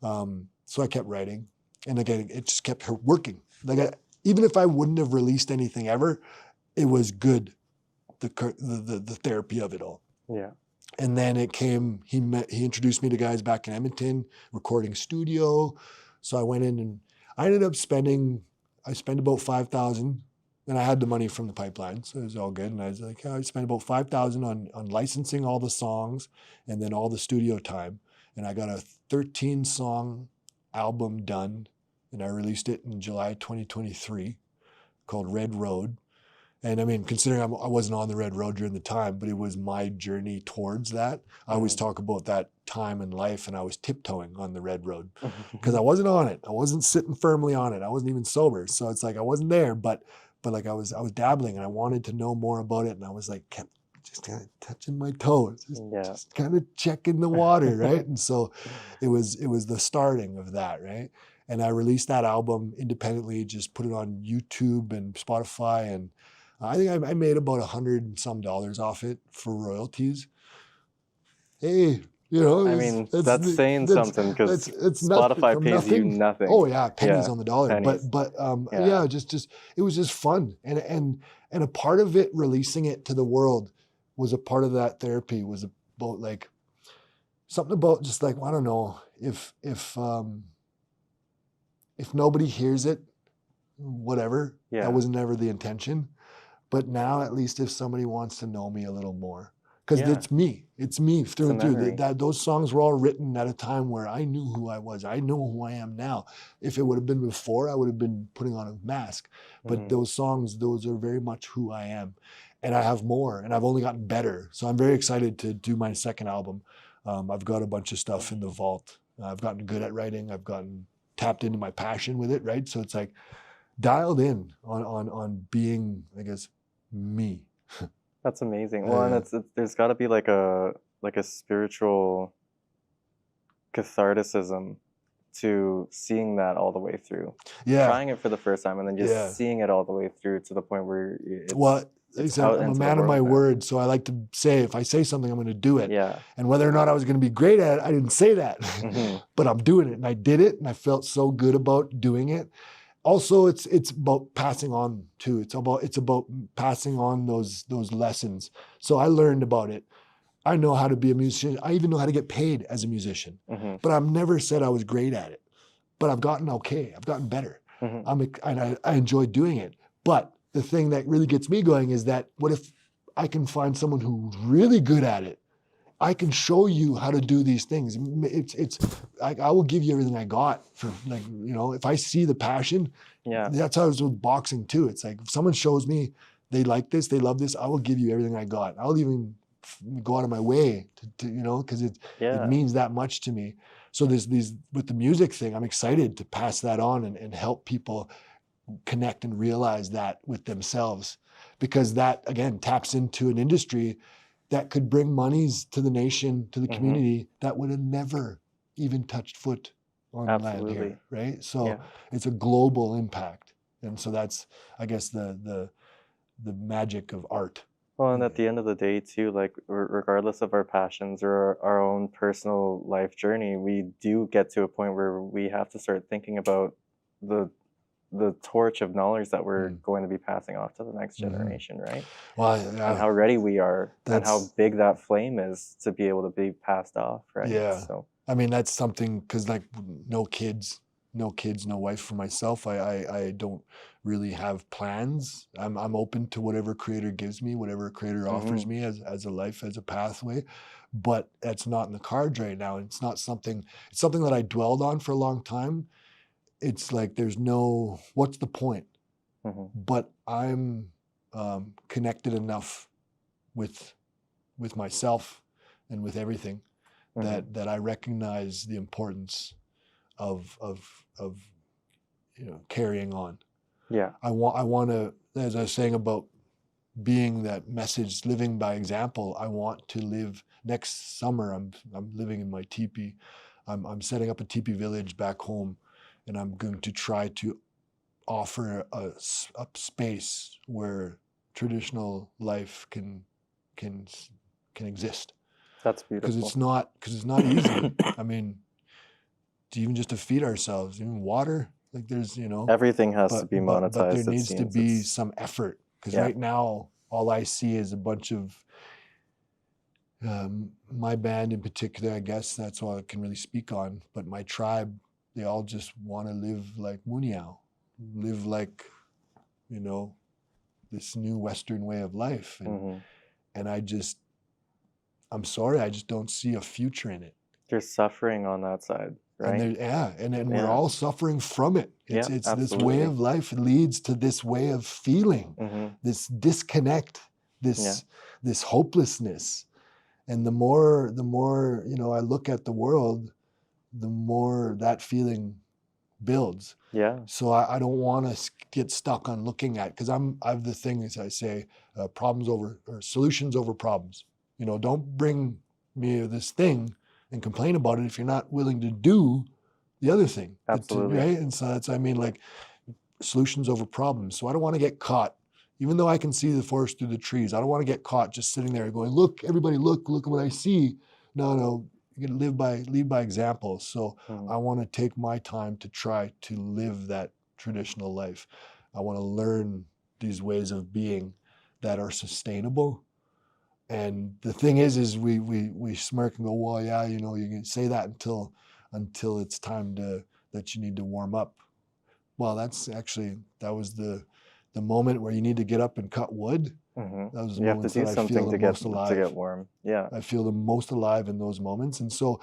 So I kept writing. And again, it just kept working. Like even if I wouldn't have released anything ever, it was good, the therapy of it all. Yeah. And then it came, he introduced me to guys back in Edmonton, recording studio. So I went in and I ended up I spent about $5,000, and I had the money from the pipeline, so it was all good. And I was like, I spent about $5,000 on licensing all the songs and then all the studio time. And I got a 13-song album done, and I released it in July 2023 called Red Road. And I mean, considering I wasn't on the Red Road during the time, but it was my journey towards that. I always talk about that time in life, and I was tiptoeing on the Red Road because I wasn't on it. I wasn't sitting firmly on it. I wasn't even sober. So it's like I wasn't there, but like I was dabbling, and I wanted to know more about it. And I was like, kept just kind of touching my toes, just kind of checking the water, right? And so it was the starting of that, right? And I released that album independently, just put it on YouTube and Spotify, and I think I made about $100 and some off it for royalties. Hey, you know, I mean, that's saying something because Spotify pays you nothing. Oh yeah, pennies on the dollar. Pennies. But yeah, just it was just fun, and a part of it, releasing it to the world, was a part of that therapy. Was about like something about just like, I don't know, if nobody hears it, whatever. Yeah. That was never the intention. But now, at least, if somebody wants to know me a little more, because it's me through and through. Those songs were all written at a time where I knew who I was. I know who I am now. If it would have been before, I would have been putting on a mask. But those songs, those are very much who I am. And I have more, and I've only gotten better. So I'm very excited to do my second album. I've got a bunch of stuff in the vault. I've gotten good at writing. I've gotten tapped into my passion with it, right? So it's like dialed in on being, I guess, me. That's amazing. Well, and there's got to be like a spiritual catharticism to seeing that all the way through. Yeah. Trying it for the first time and then just seeing it all the way through to the point where it's I'm a man of my word, so I like to say, if I say something, I'm going to do it. Yeah. And whether or not I was going to be great at it, I didn't say that. But I'm doing it, and I did it, and I felt so good about doing it. Also, it's about passing on too. It's about passing on those lessons. So I learned about it. I know how to be a musician. I even know how to get paid as a musician. But I've never said I was great at it. But I've gotten okay. I've gotten better. I enjoy doing it. But the thing that really gets me going is that, what if I can find someone who's really good at it? I can show you how to do these things. I will give you everything I got for, like, you know, if I see the passion, that's how it was with boxing too. It's like, if someone shows me they like this, they love this, I will give you everything I got. I'll even go out of my way to because it means that much to me. So these with the music thing, I'm excited to pass that on and help people connect and realize that with themselves, because that again taps into an industry that could bring monies to the nation, to the community that would have never even touched foot on land here, right? So it's a global impact, and so that's, I guess, the magic of art. Well, and at the end of the day too, like regardless of our passions or our own personal life journey, we do get to a point where we have to start thinking about the torch of knowledge that we're going to be passing off to the next generation, right? Well, and how ready we are, and how big that flame is to be able to be passed off, right? Yeah. So I mean, that's something, because like no kids, no wife for myself. I don't really have plans. I'm open to whatever creator gives me, whatever creator offers me as a life, as a pathway, but that's not in the cards right now. It's something that I dwelled on for a long time. It's like, there's no, what's the point? But I'm connected enough with myself and with everything that I recognize the importance of carrying on. Yeah. I want to, as I was saying about being that message, living by example, I want to live next summer. I'm living in my teepee. I'm setting up a teepee village back home, and I'm going to try to offer a space where traditional life can exist. That's beautiful. Because it's not easy. I mean, even just to feed ourselves, even water, like there's, everything has to be monetized. But there needs to be some effort, because right now all I see is a bunch of my band in particular. I guess that's all I can really speak on. But my tribe, they all just want to live like Muniao, live like, this new Western way of life, and I'm sorry, I just don't see a future in it. There's suffering on that side, right? And we're all suffering from it. It's this way of life leads to this way of feeling, this disconnect, this hopelessness. And the more I look at the world, the more that feeling builds. Yeah. So I don't want to get stuck on looking at, because I have the thing, as I say, solutions over problems. Don't bring me this thing and complain about it if you're not willing to do the other thing. Absolutely. Right? And so that's, like, solutions over problems. So I don't want to get caught, even though I can see the forest through the trees. I don't want to get caught just sitting there going, look, everybody, look at what I see. No, you can lead by example. So I want to take my time to try to live that traditional life. I want to learn these ways of being that are sustainable. And the thing is we smirk and go, well, yeah, you can say that until it's time that you need to warm up. Well, that was the moment where you need to get up and cut wood. That was the you have to do something to get warm. Yeah, I feel the most alive in those moments. And so,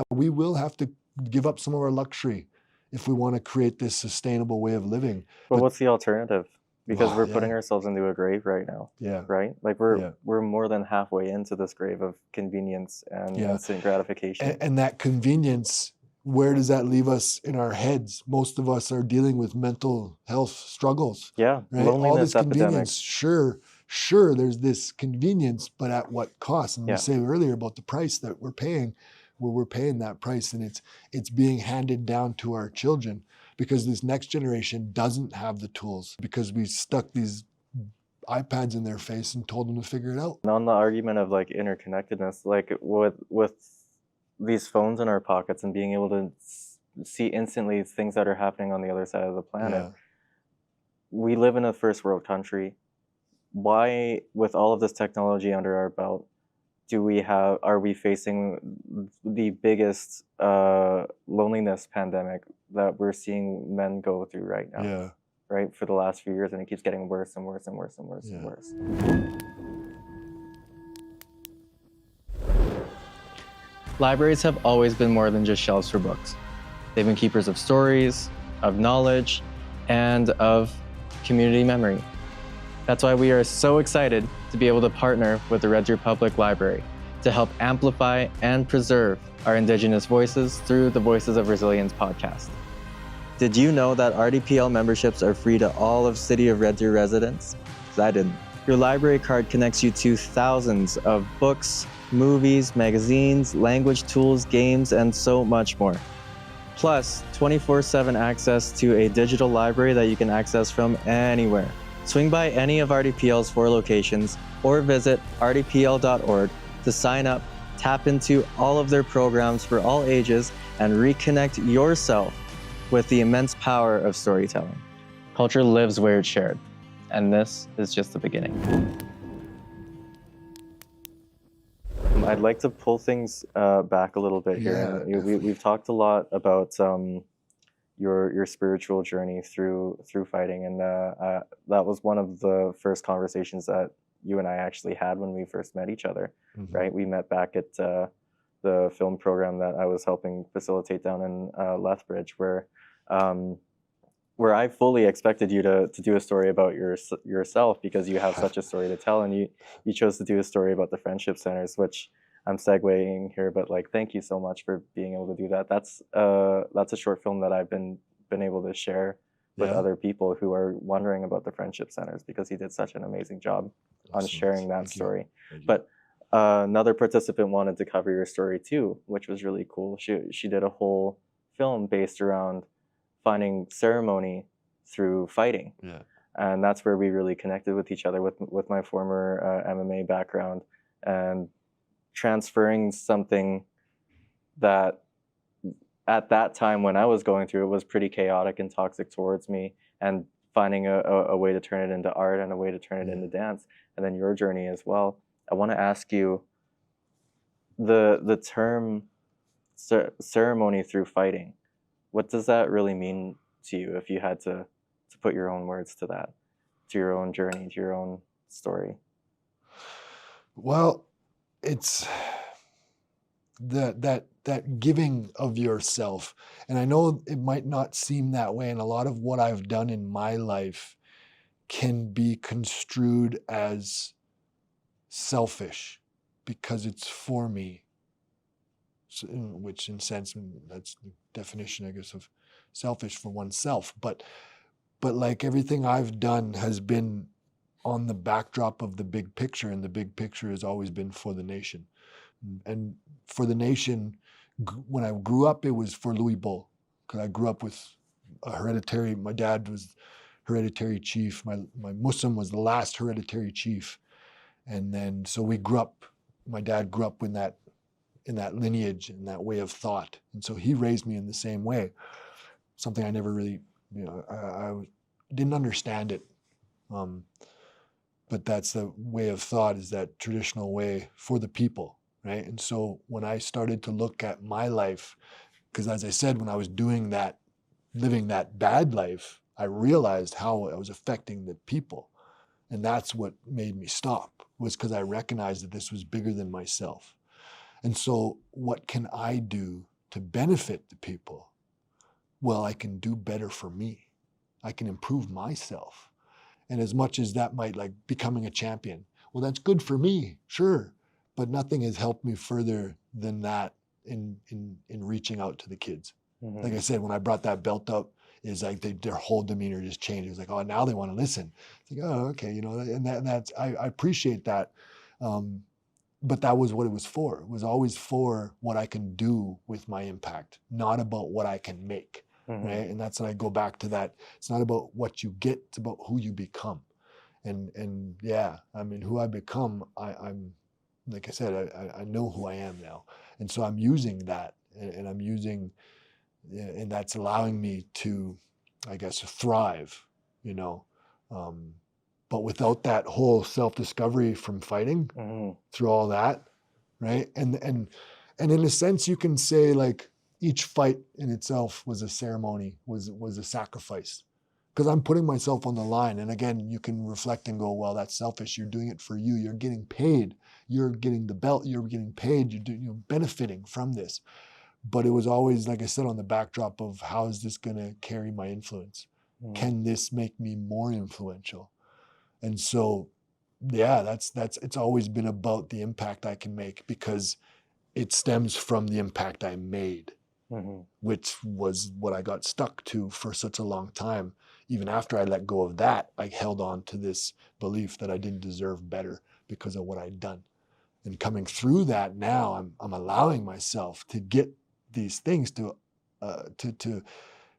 we will have to give up some of our luxury if we want to create this sustainable way of living. But what's the alternative? Because we're putting ourselves into a grave right now. Yeah. Right? Like we're more than halfway into this grave of convenience and instant gratification. And that convenience, where does that leave us in our heads? Most of us are dealing with mental health struggles. Yeah. Right? Loneliness all this epidemic. Convenience, sure, there's this convenience, but at what cost? And we say earlier about the price that we're paying, where we're paying that price, and it's being handed down to our children, because this next generation doesn't have the tools, because we stuck these iPads in their face and told them to figure it out. And on the argument of like interconnectedness, like with these phones in our pockets and being able to see instantly things that are happening on the other side of the planet, we live in a first world country. Why, with all of this technology under our belt, are we facing the biggest loneliness pandemic that we're seeing men go through right now? Yeah. Right? For the last few years, and it keeps getting worse and worse and worse and worse and worse. Libraries have always been more than just shelves for books. They've been keepers of stories, of knowledge, and of community memory. That's why we are so excited to be able to partner with the Red Deer Public Library to help amplify and preserve our Indigenous voices through the Voices of Resilience podcast. Did you know that RDPL memberships are free to all of City of Red Deer residents? Because I didn't. Your library card connects you to thousands of books, movies, magazines, language tools, games, and so much more. Plus, 24/7 access to a digital library that you can access from anywhere. Swing by any of RDPL's 4 locations or visit rdpl.org to sign up, tap into all of their programs for all ages, and reconnect yourself with the immense power of storytelling. Culture lives where it's shared, and this is just the beginning. I'd like to pull things back a little bit here. Yeah, We've talked a lot about your spiritual journey through fighting, and that was one of the first conversations that you and I actually had when we first met each other. Mhm. Right? We met back at the film program that I was helping facilitate down in Lethbridge, where I fully expected you to do a story about yourself because you have such a story to tell, and you chose to do a story about the friendship centers, which I'm segueing here, but like, thank you so much for being able to do that. That's a short film that I've been able to share with other people who are wondering about the friendship centers, because he did such an amazing job on sharing that story. But another participant wanted to cover your story too, which was really cool. She did a whole film based around finding ceremony through fighting. Yeah. And that's where we really connected with each other with my former MMA background, and transferring something that at that time when I was going through it was pretty chaotic and toxic towards me, and finding a way to turn it into art and a way to turn it into dance, and then your journey as well. I want to ask you, the term ceremony through fighting, what does that really mean to you, if you had to put your own words to that, to your own journey, to your own story? Well, it's that giving of yourself. And I know it might not seem that way, and a lot of what I've done in my life can be construed as selfish because it's for me. So, which in sense, that's the definition, I guess, of selfish, for oneself. But like, everything I've done has been on the backdrop of the big picture, and the big picture has always been for the nation. And for the nation, when I grew up, it was for Louis Bull, because I grew up with a hereditary, my dad was hereditary chief, my Muslim was the last hereditary chief. And then, so we grew up, my dad grew up in that lineage and that way of thought. And so he raised me in the same way, something I never really, I didn't understand it. But that's the way of thought, is that traditional way for the people, right? And so when I started to look at my life, because as I said, when I was doing that, living that bad life, I realized how I was affecting the people. And that's what made me stop, was because I recognized that this was bigger than myself. And so what can I do to benefit the people? Well, I can do better for me. I can improve myself. And as much as that might, like becoming a champion, well, that's good for me, sure. But nothing has helped me further than that in reaching out to the kids. Mm-hmm. Like I said, when I brought that belt up, is like their whole demeanor just changed. It was like, oh, now they want to listen. It's like, oh, okay, and that's I appreciate that. But that was what it was for. It was always for what I can do with my impact, not about what I can make. Mm-hmm. Right? And that's when I go back to that. It's not about what you get, it's about who you become. And yeah, I mean, who I become, I'm like I said, I know who I am now. And so I'm using that, and I'm using, and that's allowing me to, I guess, thrive, but without that whole self-discovery from fighting, mm-hmm. through all that, right? And in a sense, you can say, like, each fight in itself was a ceremony, was a sacrifice, because I'm putting myself on the line. And again, you can reflect and go, well, that's selfish. You're doing it for you. You're getting paid. You're getting the belt. You're getting paid. You're benefiting from this. But it was always, like I said, on the backdrop of, how is this going to carry my influence? Mm. Can this make me more influential? And so yeah, it's always been about the impact I can make, because it stems from the impact I made, which was what I got stuck to for such a long time. Even after I let go of that, I held on to this belief that I didn't deserve better because of what I'd done. And coming through that now, I'm allowing myself to get these things to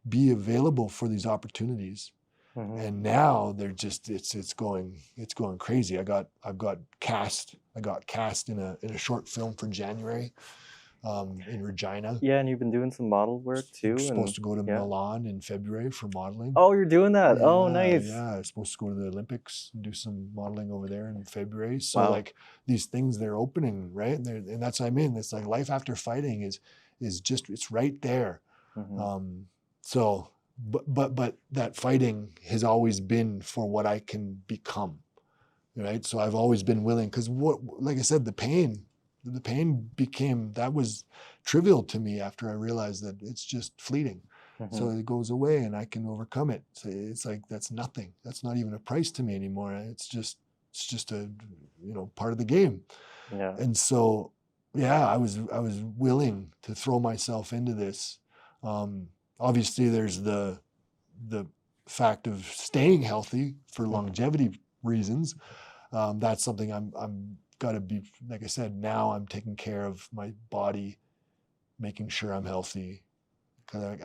be available for these opportunities. And now they're just it's going crazy. I got cast in a short film for January in Regina. Yeah, and you've been doing some model work too. I'm supposed to go to Milan in February for modeling. Oh, you're doing that? Yeah, oh, nice. Yeah, I'm supposed to go to the Olympics and do some modeling over there in February. So Wow. like these things, they're opening, right? And that's what I mean. It's like life after fighting is just, it's right there. So, but that fighting has always been for what I can become, right? So I've always been willing, because like I said, the pain became, that was trivial to me after I realized that it's just fleeting. So it goes away and I can overcome it. So it's like, that's nothing. That's not even a price to me anymore. It's just a, part of the game. Yeah. And so, yeah, I was willing to throw myself into this. Obviously there's the fact of staying healthy for longevity reasons. That's something I'm got to be, like I said, now I'm taking care of my body, making sure I'm healthy. Cause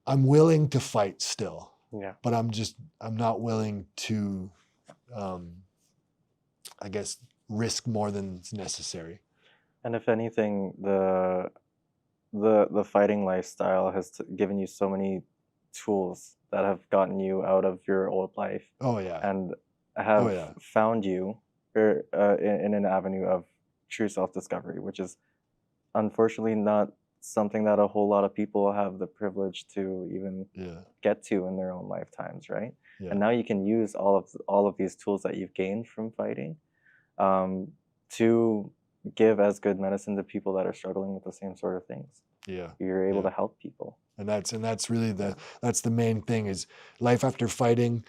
I'm willing to fight still, but I'm not willing to, I guess, risk more than is necessary. And if anything, the fighting lifestyle has given you so many tools that have gotten you out of your old life. Oh yeah. And have found you in an avenue of true self-discovery, which is unfortunately not something that a whole lot of people have the privilege to even get to in their own lifetimes, right? And now you can use all of these tools that you've gained from fighting to give as good medicine to people that are struggling with the same sort of things. Yeah, you're able to help people, and that's really that's the main thing. Is life after fighting,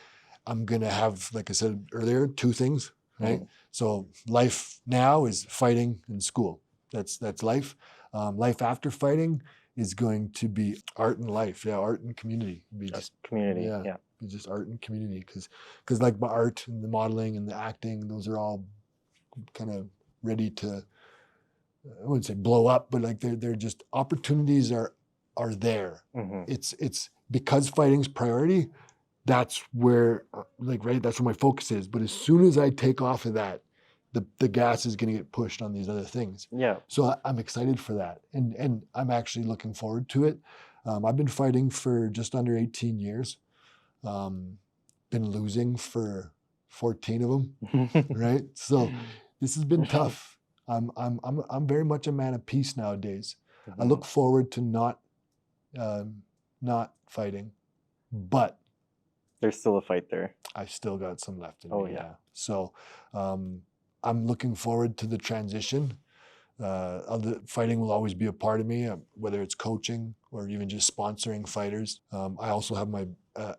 I'm gonna have, like I said earlier, two things, right? So life now is fighting and school. That's life. Life after fighting is going to be art and life. Yeah, art and community. Be just community. Be just art and community, because like my art and the modeling and the acting, those are all kind of ready to, I wouldn't say blow up, but like they're just, opportunities are there. It's because fighting's priority. That's where that's where my focus is. But as soon as I take off of that, the gas is going to get pushed on these other things. Yeah. So I'm excited for that, and I'm actually looking forward to it. I've been fighting for just under 18 years. Been losing for 14 of them, right? So this has been tough. I'm very much a man of peace nowadays. I look forward to not fighting, but there's still a fight there. I still got some left in me. Yeah. So I'm looking forward to the transition. The fighting will always be a part of me, whether it's coaching or even just sponsoring fighters. I also have my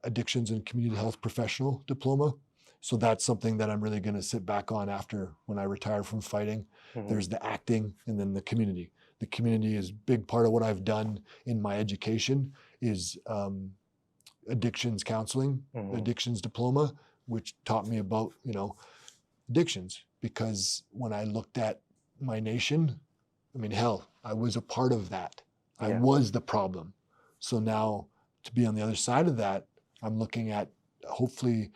addictions and community health professional diploma. So that's something that I'm really going to sit back on after, when I retire from fighting. There's the acting and then the community. The community is a big part of what I've done in my education is addictions counseling, addictions diploma, which taught me about, addictions. Because when I looked at my nation, I mean, hell, I was a part of that. I was the problem. So now to be on the other side of that, I'm looking at, hopefully,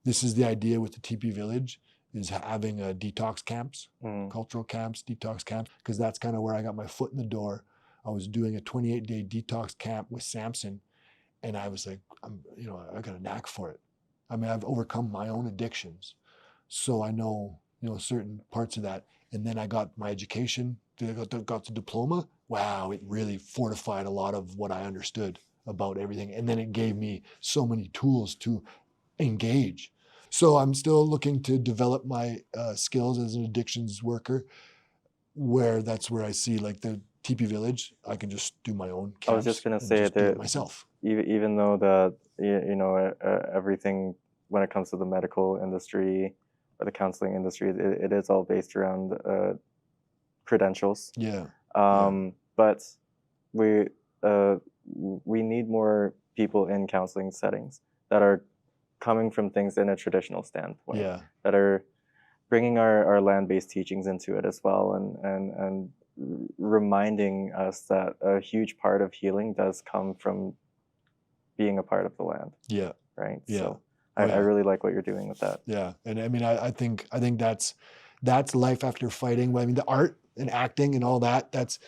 this is the idea with the TP Village, is having detox camps, cultural camps, detox camps, because that's kind of where I got my foot in the door. I was doing a 28-day detox camp with Samson, and I was like, I got a knack for it. I mean, I've overcome my own addictions, so I know, certain parts of that. And then I got my education, got the diploma. Wow, it really fortified a lot of what I understood about everything. And then it gave me so many tools to engage. So I'm still looking to develop my skills as an addictions worker, that's where I see like the TP Village, I can just do my own camps. I was just going to say that myself. Even though everything when it comes to the medical industry or the counseling industry, it is all based around credentials. Yeah. But we need more people in counseling settings that are coming from things in a traditional standpoint. Yeah. That are bringing our land-based teachings into it as well, and reminding us that a huge part of healing does come from being a part of the land. Yeah. Right. Yeah. So I really like what you're doing with that. Yeah. And I mean, I think that's life after fighting. I mean, the art and acting and all that, that's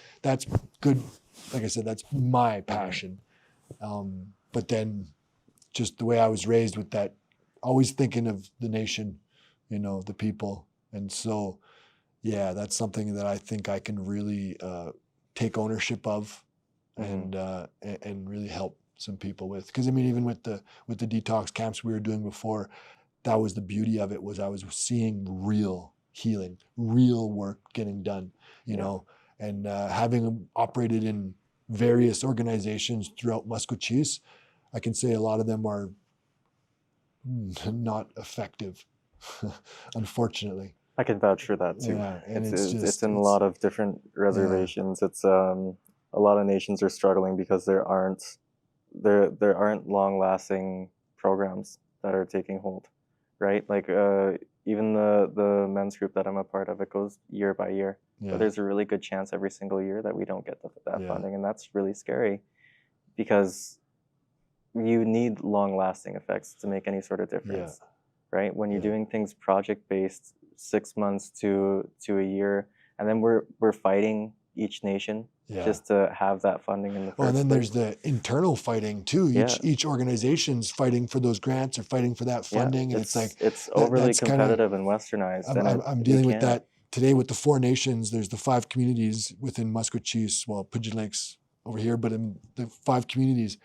good. Like I said, that's my passion. But then just the way I was raised with that, always thinking of the nation, you know, the people. And so, yeah, that's something that I think I can really take ownership of and really help some people with. Because I mean, even with the detox camps we were doing before, that was the beauty of it, was I was seeing real healing, real work getting done, you know, and having operated in various organizations throughout Musqueam, I can say a lot of them are not effective, unfortunately. I can vouch for that too. Yeah, and it's in a lot of different reservations. Yeah. It's a lot of nations are struggling because there aren't long-lasting programs that are taking hold, right? Like even the men's group that I'm a part of, it goes year by year. Yeah. But there's a really good chance every single year that we don't get that funding, and that's really scary because you need long-lasting effects to make any sort of difference, right? When you're doing things project-based, 6 months to a year, and then we're fighting each nation just to have that funding in the first place. And then there's the internal fighting too. Each organization's fighting for those grants or fighting for that funding, and it's like it's overly competitive and westernized. I'm dealing with that today with the 4 nations. There's the 5 communities within Musqueam, well, Pigeon Lakes over here, but in the 5 communities,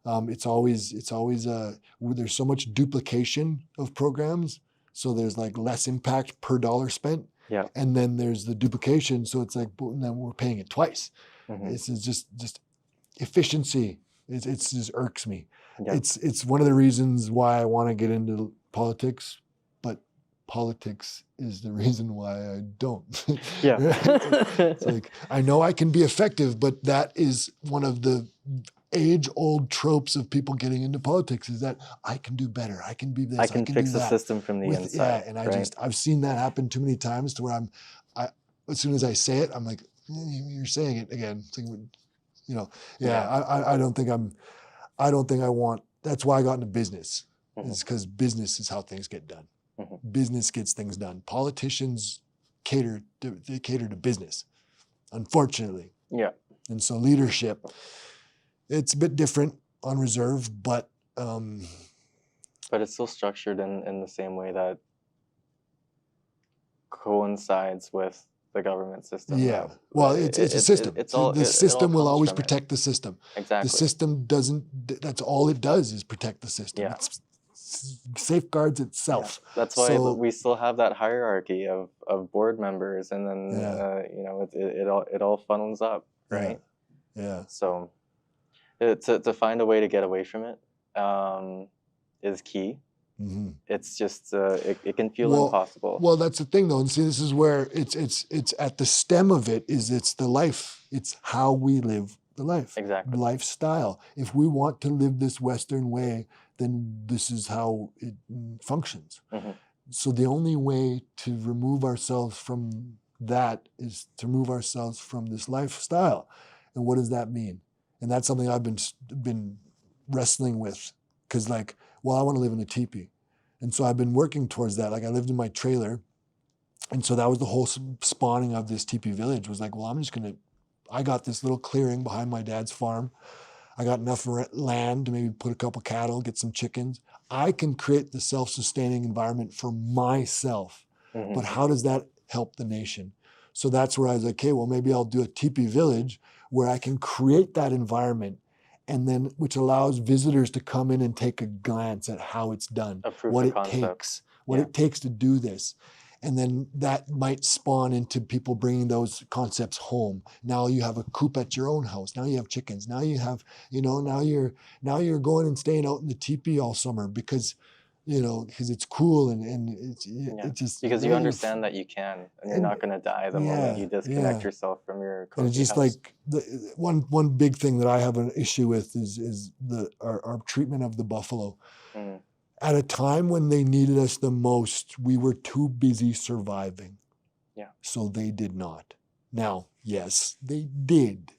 it's always there's so much duplication of programs, so there's like less impact per dollar spent. Yeah. And then there's the duplication, so it's like, then we're paying it twice. It's just efficiency. It just irks me. Yeah. It's one of the reasons why I want to get into politics, but politics is the reason why I don't. Yeah. It's like, I know I can be effective, but that is one of the age-old tropes of people getting into politics, is that I can do better. I can be this. I can fix the system from the inside. Yeah, and I've seen that happen too many times to where as soon as I say it, I'm like, you're saying it again. You know, I don't think I want. That's why I got into business. It's because business is how things get done. Business gets things done. Politicians cater to business, unfortunately. Yeah. And so leadership, it's a bit different on reserve, but it's still structured in the same way that coincides with the government system. Yeah. Well, it's a system. The system will always protect the system. Exactly. The system doesn't. That's all it does, is protect the system. Yeah. It safeguards itself. Yeah. That's why we still have that hierarchy of board members, and then it all funnels up, right? Yeah. So to find a way to get away from it is key. It's just it can feel impossible. Well, that's the thing, though, and see, this is where it's at the stem of it. It's the life. It's how we live the life. Exactly. Lifestyle. If we want to live this Western way, then this is how it functions. So the only way to remove ourselves from that is to remove ourselves from this lifestyle. And what does that mean? And that's something I've been wrestling with, because I want to live in a teepee. And so I've been working towards that. Like, I lived in my trailer. And so that was the whole spawning of this teepee village, was like, well, I got this little clearing behind my dad's farm. I got enough land to maybe put a couple cattle, get some chickens. I can create the self-sustaining environment for myself. But how does that help the nation? So that's where I was like, okay, well, maybe I'll do a teepee village where I can create that environment, and then which allows visitors to come in and take a glance at how it's done, what it takes to do this. And then that might spawn into people bringing those concepts home. Now you have a coop at your own house. Now you have chickens. Now you have, now you're going and staying out in the teepee all summer because, because it's cool and it just because you understand that you can, and you're not going to die the moment you disconnect yourself from your cozy and it's just house. like one big thing that I have an issue with is our treatment of the buffalo. At a time when they needed us the most, we were too busy surviving. So they did not. Now, yes, they did,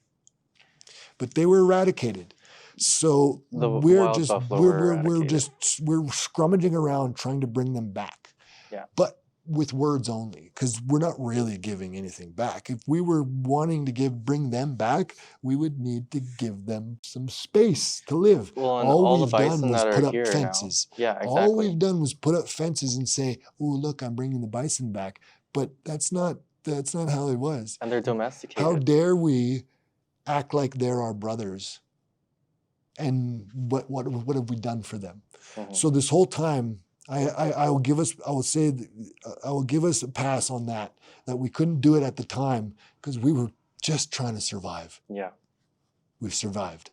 but they were eradicated. So we're scrummaging around trying to bring them back. But with words only, because we're not really giving anything back. If we were wanting to bring them back, we would need to give them some space to live. Well, and all the we've done bison was that put are up here fences. now. Yeah, exactly. All we've done was put up fences and say, "Oh, look, I'm bringing the bison back." But that's not how it was. And they're domesticated. How dare we act like they're our brothers? And what have we done for them? So this whole time, I will give us a pass on that we couldn't do it at the time because we were just trying to survive. Yeah. We've survived.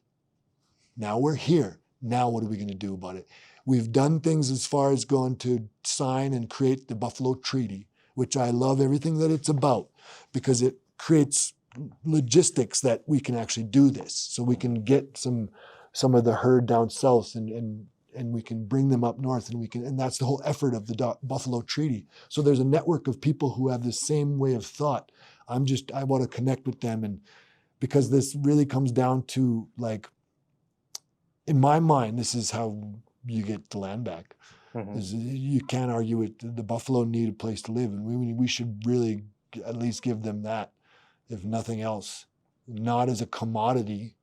Now we're here. Now what are we going to do about it? We've done things as far as going to sign and create the Buffalo Treaty, which I love everything that it's about because it creates logistics that we can actually do this. So we can get some of the herd down south and we can bring them up north and that's the whole effort of the Buffalo Treaty. So there's a network of people who have the same way of thought. I want to connect with them, and because this really comes down to, like, in my mind, this is how you get the land back. You can't argue it. The buffalo need a place to live, and we should really at least give them that, if nothing else, not as a commodity,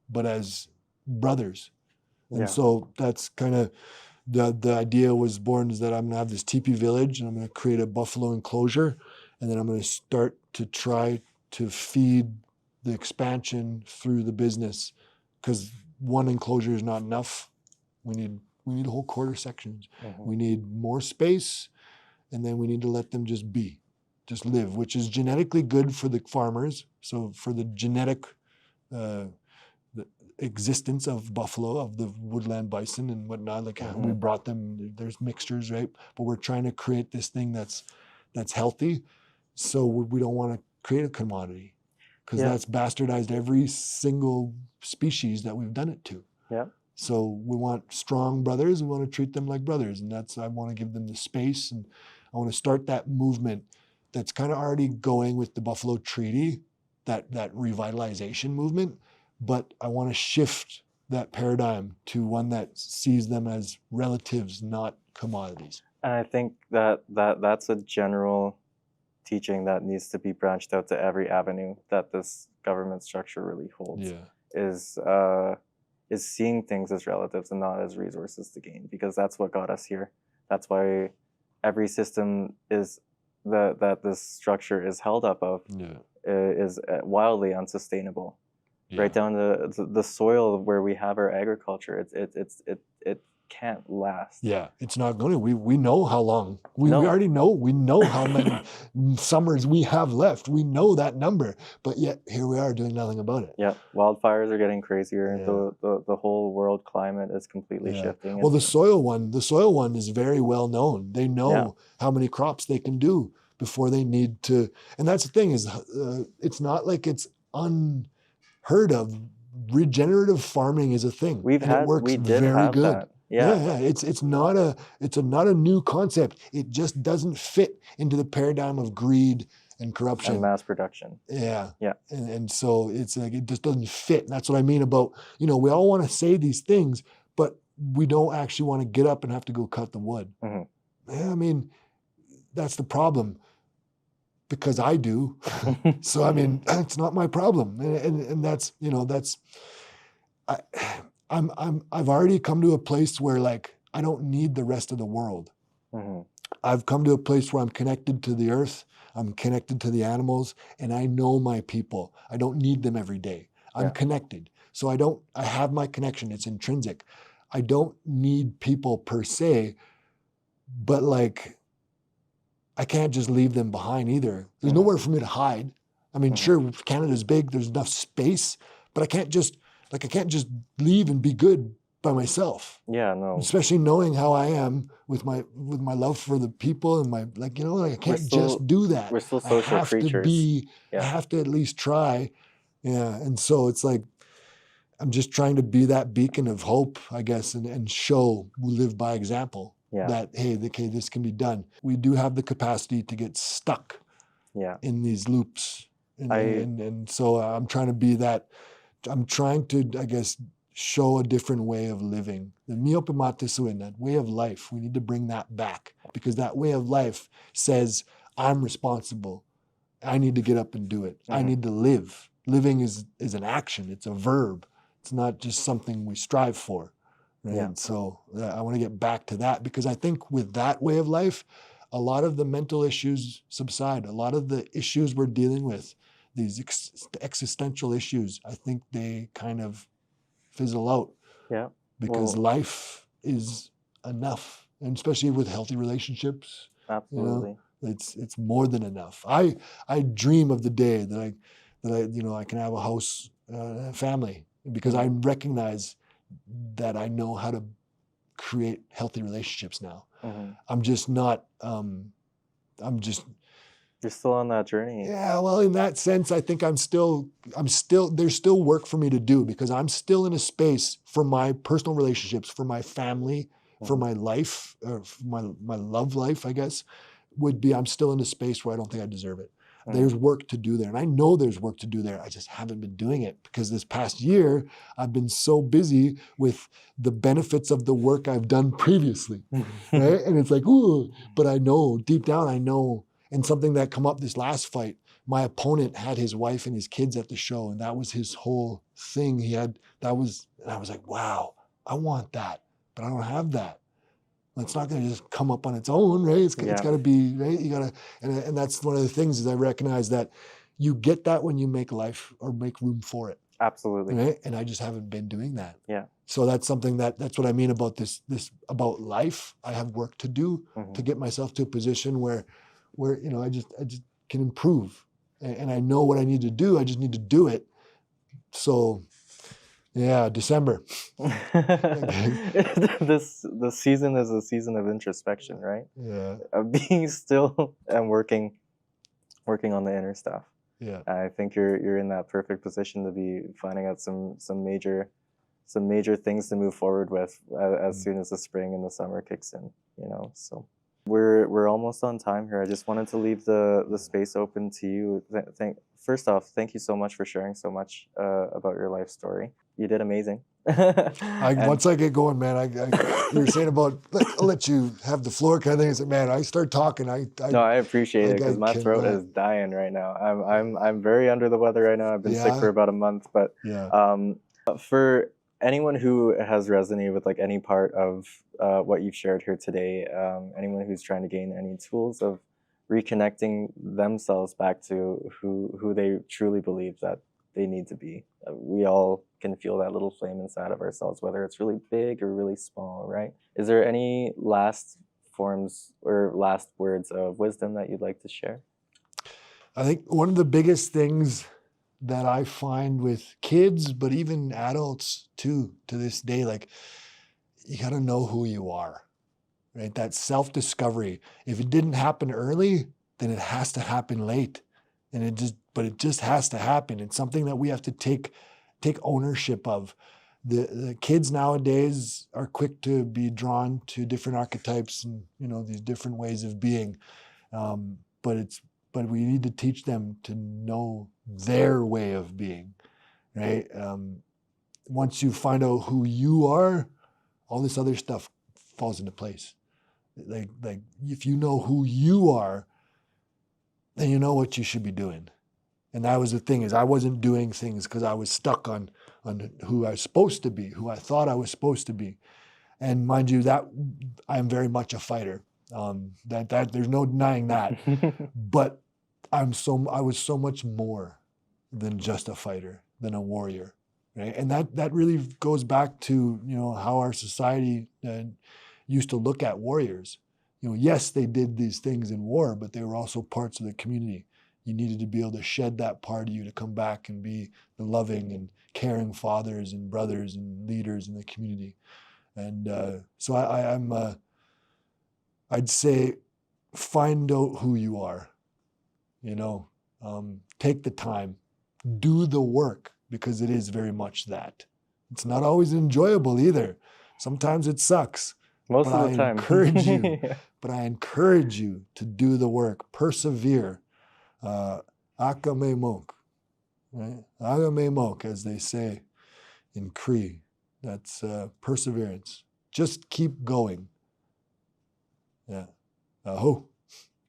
but as brothers. And so that's kind of the idea was born, is that I'm gonna have this teepee village and I'm gonna create a buffalo enclosure, and then I'm gonna start to try to feed the expansion through the business, because one enclosure is not enough. We need whole quarter sections. We need more space, and then we need to let them just live, which is genetically good for the farmers. So for the genetic the existence of buffalo, of the woodland bison and whatnot, like we brought them, there's mixtures, right? But we're trying to create this thing that's healthy. So we don't want to create a commodity, because that's bastardized every single species that we've done it to. So we want strong brothers. We want to treat them like brothers, and I want to give them the space, and I want to start that movement that's kind of already going with the Buffalo Treaty, that revitalization movement. But I want to shift that paradigm to one that sees them as relatives, not commodities. And I think that's a general teaching that needs to be branched out to every avenue that this government structure really holds. Is seeing things as relatives and not as resources to gain, because that's what got us here. That's why every system that this structure is held up of is wildly unsustainable. Right down to the soil where we have our agriculture, it can't last. It's not going to. We know how long. We already know. We know how many summers we have left. We know that number, but yet here we are doing nothing about it. Wildfires are getting crazier. The whole world climate is completely shifting. Well, the soil one is very well known. They know how many crops they can do before they need to. And that's the thing, is it's not like it's unheard of. Regenerative farming is a thing. We did have that. It's not a new concept. It just doesn't fit into the paradigm of greed and corruption and mass production. And so it's like it just doesn't fit. And that's what I mean about, we all want to say these things, but we don't actually want to get up and have to go cut the wood. I mean, that's the problem, because I do. So I mean, it's not my problem, and that's I've already come to a place where, like, I don't need the rest of the world. I've come to a place where I'm connected to the earth, I'm connected to the animals, and I know my people. I don't need them every day. I'm connected. So I have my connection. It's intrinsic. I don't need people per se, but like, I can't just leave them behind either. There's nowhere for me to hide. I mean, sure, Canada's big, there's enough space, but I can't just leave and be good by myself. Yeah, no. Especially knowing how I am with my love for the people and my, like, you know, like I can't just do that. We're still I social have creatures. I Yeah. have to at least try. Yeah. And so it's like, I'm just trying to be that beacon of hope, I guess, and show, live by example Yeah. that, hey, okay, this can be done. We do have the capacity to get stuck Yeah. in these loops. And so I'm trying to be that, I'm trying to, I guess, show a different way of living. The miope matisuin, that way of life, we need to bring that back, because that way of life says, I'm responsible. I need to get up and do it. I need to live. Living is an action. It's a verb. It's not just something we strive for. Right? Yeah. And so I want to get back to that, because I think with that way of life, a lot of the mental issues subside. A lot of the issues we're dealing with, these existential issues, I think they kind of fizzle out. Yeah. Because life is enough, and especially with healthy relationships. Absolutely. You know, it's more than enough. I dream of the day that I you know, I can have a house, family, because I recognize that I know how to create healthy relationships now. I'm just not. You're still on that journey. Yeah, well, in that sense, I think there's still work for me to do, because I'm still in a space for my personal relationships, for my family, for my life, for my love life, I guess, I'm still in a space where I don't think I deserve it. There's work to do there. And I know there's work to do there. I just haven't been doing it, because this past year, I've been so busy with the benefits of the work I've done previously, right? And it's like, ooh, but I know, deep down, I know. And something that come up this last fight, my opponent had his wife and his kids at the show, and that was his whole thing. And I was like, wow, I want that, but I don't have that. It's not going to just come up on its own, right? It's got to be, right? You got to, and that's one of the things, is I recognize that you get that when you make life or make room for it. Absolutely. Right? And I just haven't been doing that. Yeah. So that's something that's what I mean about this about life. I have work to do to get myself to a position where you know, I just can improve, and I know what I need to do. I just need to do it. So, yeah, December. The season is a season of introspection, right? Yeah. Of being still and working on the inner stuff. Yeah. I think you're in that perfect position to be finding out some major things to move forward with as soon as the spring and the summer kicks in. You know, so. We're almost on time here. I just wanted to leave the space open to you. First off, thank you so much for sharing so much about your life story. You did amazing. Once I get going, man, you were saying about, I'll let you have the floor kind of thing. I said, man, I start talking. No, I appreciate it, because my throat is dying right now. I'm very under the weather right now. I've been sick for about a month, but for anyone who has resonated with like any part of what you've shared here today, anyone who's trying to gain any tools of reconnecting themselves back to who they truly believe that they need to be. We all can feel that little flame inside of ourselves, whether it's really big or really small, right? Is there any last forms or last words of wisdom that you'd like to share? I think one of the biggest things that I find with kids, but even adults too, to this day, like, you got to know who you are, right? That self-discovery. If it didn't happen early, then it has to happen late. And it just has to happen. It's something that we have to take ownership of. The kids nowadays are quick to be drawn to different archetypes and, you know, these different ways of being. But we need to teach them to know their way of being, right? Once you find out who you are, all this other stuff falls into place. Like if you know who you are, then you know what you should be doing. And that was the thing, is I wasn't doing things because I was stuck on who I was supposed to be, who I thought I was supposed to be. And mind you, that I'm very much a fighter. That there's no denying that. But I was so much more than just a fighter, than a warrior, right? And that really goes back to, you know, how our society used to look at warriors. You know, yes, they did these things in war, but they were also parts of the community. you needed to be able to shed that part of you to come back and be the loving and caring fathers and brothers and leaders in the community. And so I'd say find out who you are, take the time, do the work, because it is very much that. It's not always enjoyable either. Sometimes it sucks. Most of the time. Encourage you, but I encourage you to do the work, persevere. Akamemok, right? Akamemok, as they say in Cree. That's perseverance. Just keep going. Yeah. Aho.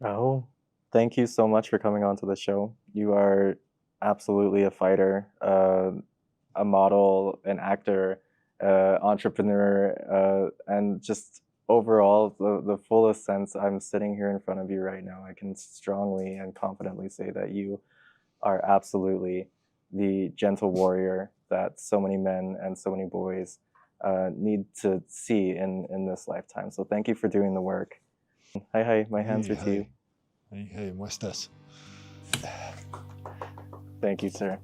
Oh, thank you so much for coming on to the show. You are absolutely a fighter, a model, an actor, entrepreneur, and just overall the fullest sense. I'm sitting here in front of you right now. I can strongly and confidently say that you are absolutely the gentle warrior that so many men and so many boys need to see in this lifetime. So thank you for doing the work. Hi, my hands are to you. Hey, ¿cómo estás? Thank you, sir.